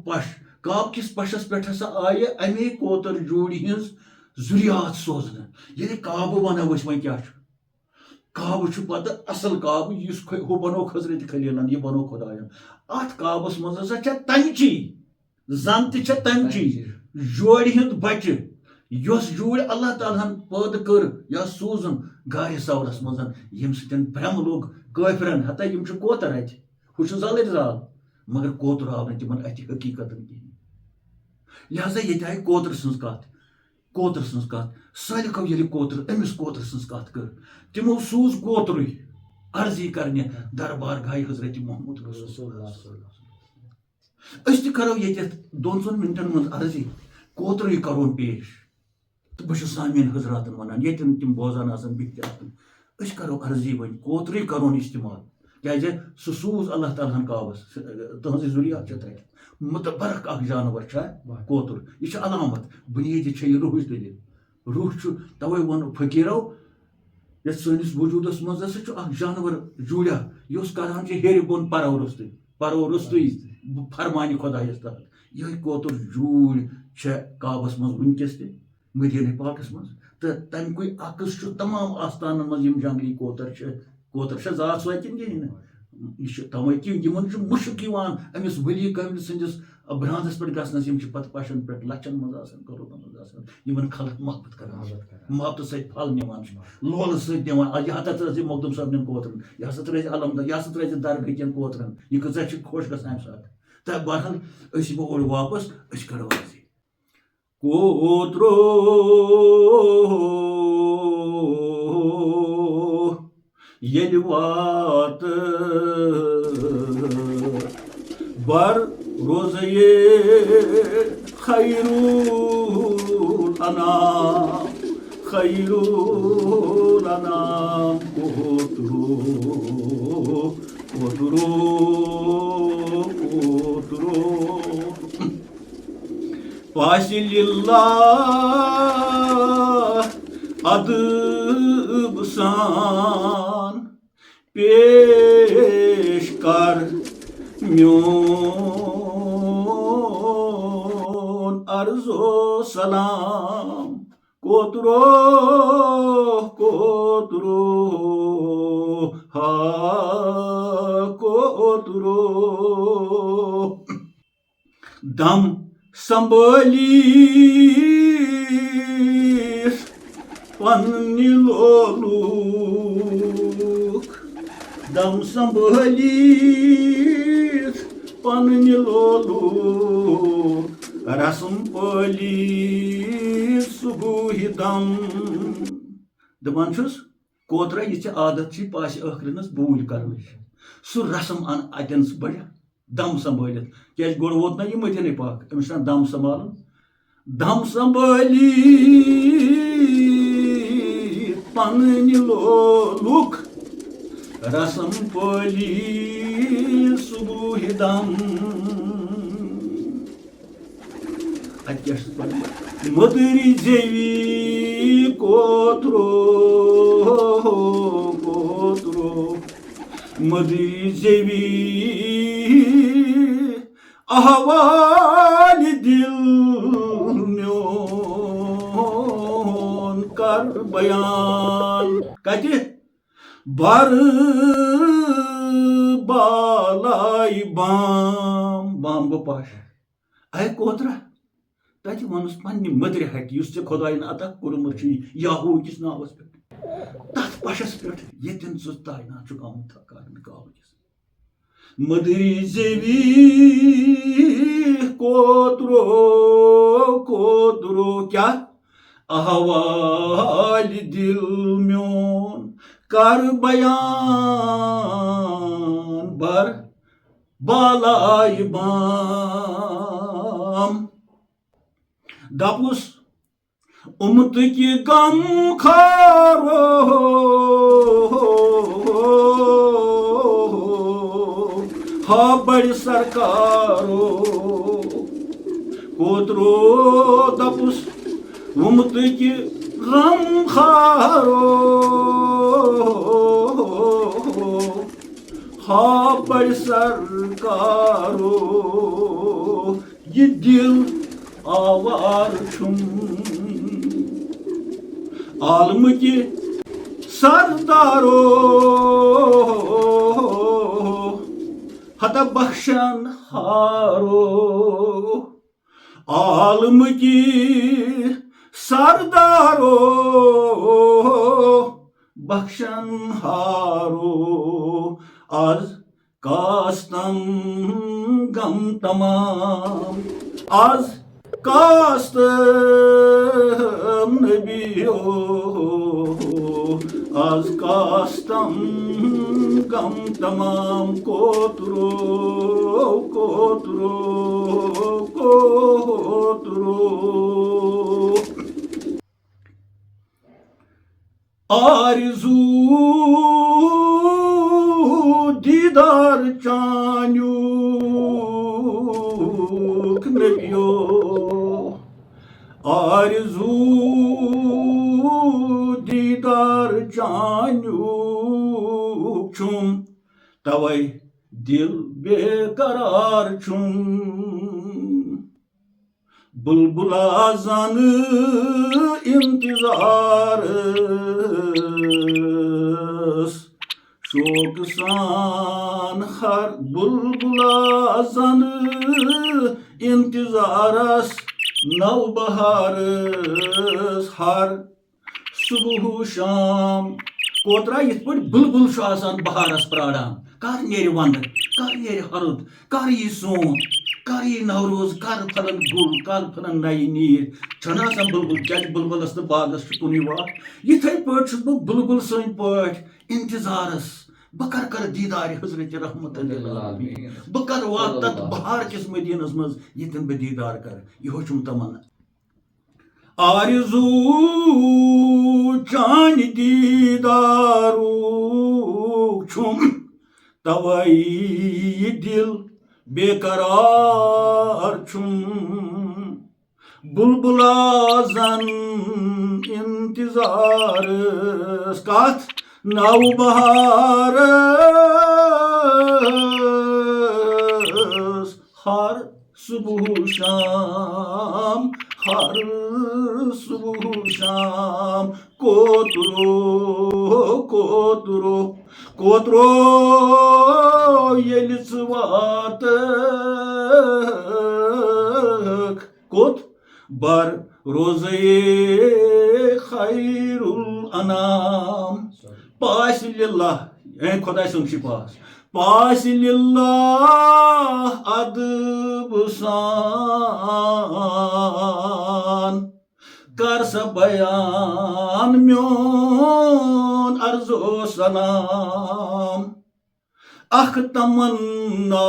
پش کعبہ کس پشس پہ ہسا آئے امی کوتر جوڑی ہز ذریات سوزنہ یعنی کعبہ ونو وی کیا کعبہ پتہ اصل کعبہ اس بنو حضرت خلیلن یہ بنو خدائن ات کعبس مز ہسا تمچی زن تہ تمچی جوڑ ہند بچہ یس جوڑ اللہ تعالیٰ ہن پید کر یا سوزن گارِ سورس مز یم سن برم لوگ کافرن ہتا یم کوتر ات ہو زلر زال مگر کوتر آو نا تمن ات حقیقت کہین لہذا یہ آئی کوتر سن کت سالکو یل کوتر امس کوتر سن کت کر تمو سوز کوتر عرضی کرنے دربار گاہ حضرت محمد رسول اللہ اس تہ کرو یہ 2 منٹن من عرضی کوتر کرون پیش تو بہ سامعین حضراتن ونان یتن تم بوزان آسان بہت اس کرو عرضی ون کوتر کرون استعمال کیازِ سہ سوز اللہ تعالیٰ ہن کعبس تہذ ذریات تر متبرک اخ جانور کوتر یہ علامت بنیادی یہ روحچ دلیل روح توے ون فقیرو یت سٲنِس وجوٗدس منٛز ہسا اکھ جانور جوڑا یُس کران ہیرِ بۄن پرو روٚستُے فرمانہِ خۄدایس تحت یِہوے کوتر جوٗرۍ چھےٚ کعبس منٛز وٕنکیٚس تہِ مدیٖنہ پاکس منٛز تہٕ تَمِکُے عکس چھُ تمام آستانن منٛز یِم جنگلی کوتر چھےٚ ذات سوے کِنہٕ کِہیٖنۍ نہٕ یہ توے کہ یمن مشک امس ولی کامل سندس برانس پہ گھنس پتہ پشن پہ لچھن مز کرونن مز یمن خلق محبت کران محبت ست پھل نوان لول ست دِوان یہ ہسا ترٛٲوزِ مخدوم صٲبنٮ۪ن کوترن یہ ہسا ترٛٲوزِ علمدار یہ ہسا ترٛٲوزِ درگاہ کٮ۪ن کوترن یہ کۭژاہ چھِ خۄش گژھان امہِ ساتہٕ تہٕ بہرحال أسۍ یِمو اورٕ واپس أسۍ کرو عرضی کوترو یل وات بر روزے خیرالانام کوترو پاسی للہ ادب سان پیش کر میون عرض و سلام کوترو ہا کوترو دم سنبھالی پننہِ لولُک دم سنبھٲلِتھ پننہِ لولُک رسم پٲلِتھ صبحہِ دم دپان چھُس کوترا یہِ ژےٚ عادت چھِ پاسہِ ٲخرِنس بوٗلۍ کرنٕچ سُہ رسم ان اتٮ۪ن بڑٕ دم سنبھٲلِتھ کیازِ گۄڈٕ ووت نا یہِ مدیٖنہ پاک أمِس چھُ دم سنبھالُن دم سنبھٲلِتھ پننہِ لولُک رسم پٲلِتھ صبحہِ دم اتہِ کیاہ چھُس پران مٔدرِ زیوِ کوترو مدری زیوی احوال دل میون کر بیان کتہ بر بالائے بام بام گو پاش اے کوترا تتہ ونس پنہ مدرِ ہٹہِ یُس ژےٚ خۄدایَن عطا کوٚرمُت چھُے یاہوٗ کِس ناوَس پٮ۪ٹھ تتھ پشس پٮ۪ٹھ ییٚتٮ۪ن ژٕ تعینات چھُکھ آمُت کرنہٕ کالجس مدری زیوی کوترو کوترو کیا احوال دل میون کر بیان بر بالائے بام دپُس اُمتٕکہِ غم خارو ہا بڑِ سرکارو کوترو دپُس اُمتٕکہِ غم خارو ہا بڑِ سرکارو یہ دل آوار چھُم عالمٕکہِ سردارو ہتا بخشن ہارو عالمٕکہِ سردارو بخشن ہارو آز کاستم غم تمام آز کاستم نبیو آز کاستم غم تمام کوترو کوترو کوترو آرزو دیدار چانیوک نبیو آرزو دیدار چانیوک چھُم توے دل بے قرار چھُم بلبلا زن انتظار شوق سان ہر بلبلا زن انتظارس نو بہارس ہر صبح شام کوترا یتھ پٲٹھۍ بلبل چھُ آسان بہارس پراران کر نیرِ ونٛدٕ کر نیرِ ہرُد کر یی سونٛت کر یی نوروز کر پھلن گُل کر پھلن نَیہِ نیٖر چھنہٕ آسان بلبل کیازِ بلبلس تہٕ باغس چھُ کُنُے واٹھ یِتھے پٲٹھۍ چھُس بہٕ بلبل سٕنٛدۍ پٲٹھۍ انتظارس بہٕ کر دیدارِ حضرت رحمت للعالمین بہٕ کر واتہٕ تتھ بہار کِس مدیٖنس منٛز ییٚتٮ۪ن بہٕ دیدار کرٕ یِہوے چھُم تمنا آرزو چانہِ دیدارُک چھُم توے یہِ دل بے قرار چھُم بلبلا زن انتظارس کتھ نو بہارس ہر صبح شام ہر صبح شام کوترو کوترو کوترو ییٚلہِ ژٕ واتکھ کوٚت بر روزے خیر الانام پاس للہ اے خدا سُنٛد شِپاس پاس للہ ادب سان کر سا بیان میون عرض و سلام اکھ تمنا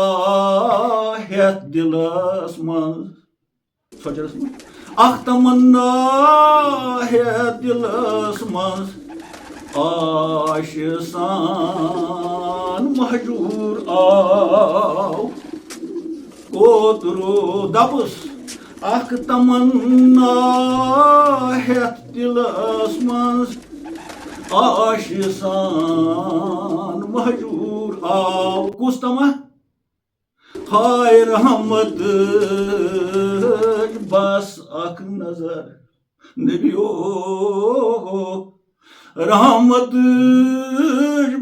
ہیتھ دلس منٛز سوچرس منٛز اکھ تمنا ہیتھ دلس منٛز آش سان مہجور آو کوترو دپُس اکھ تمنا ہیتھ دلس منٛز آش سان مہجور مستمع ہائے رحمت بس اک نظر نبیو رحمت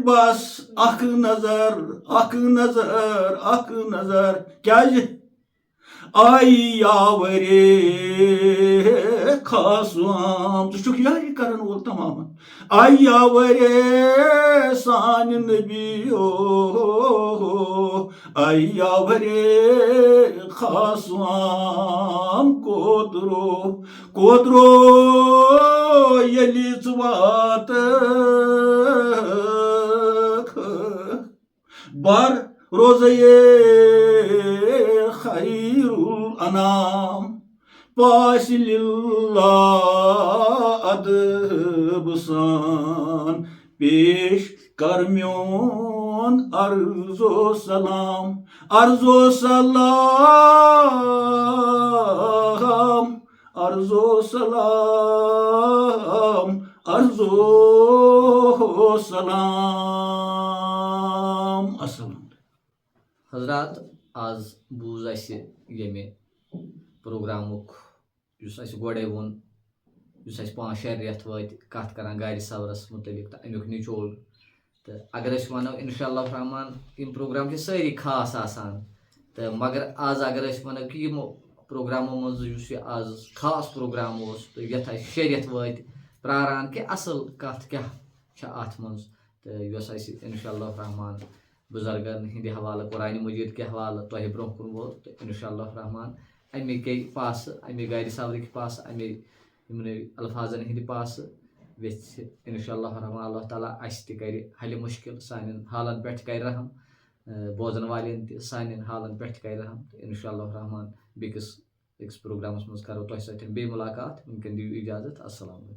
بس اک نظر اک نظر اک نظر کیا آئی یاورے خاصوام ژٕ چھُکھ یاری کرن وول تمام آئی یاورے سانہِ نبیو آئی یاورے خاصوام کوترو ییٚلہِ ژٕ واتکھ بر روزے خیر الانام پاس للہ ادب سان پیش کر میون عرض و سلام عرض و سلام عرض و سلام عرض و سلام السلام حضرات آز بوز اسہِ ییٚمہِ پروگرامُک یُس اسہِ گۄڈے ووٚن یُس اسہِ 5-6 رٮ۪تھ وٲتۍ کتھ کران گاڑِ سورس متعلق تہٕ امیُک نچوڑ تہٕ اگر أسۍ وَنو انشاء اللہ رحمان یِم پروگرام چھِ سٲری خاص آسان تہٕ مگر آز اگر أسۍ وَنو کہِ یِمو پروگرامو منٛز یُس یہِ آز خاص پروگرام اوس تہٕ یتھ اسہِ 6 رٮ۪تھ وٲتۍ پراران کہِ اصل کتھ کیاہ چھِ اتھ منٛز تہٕ یۄس اسہِ انشاء اللہ رحمان بُزرگن ہٕنٛدِ حوالہٕ قرآنِ مجیٖد کہِ حوالہٕ تۄہہِ برونٛہہ کُن ووت تہٕ انشاء اللہ رحمان اَمے گٔے پاسہٕ اَمے گاڑِ سورٕکۍ پاسہٕ اَمے یِمنٕے الفاظن ہٕنٛدِ پاسہٕ ویٚژھِ انشاء اللہ رحمان اللہ تعالیٰ اَسہِ تہِ کرِ حلہِ مُشکِل سانٮ۪ن حالن پٮ۪ٹھ کرِ رحم بوزن والٮ۪ن تہِ سانٮ۪ن حالن پٮ۪ٹھ کرِ رحم تہٕ انشاء اللہ رحمان بیٚکِس پروگرامس منٛز کرو تۄہہِ سۭتۍ بیٚیہِ مُلاقات وٕنکٮ۪ن دِیِو اِجازت السلام علیکم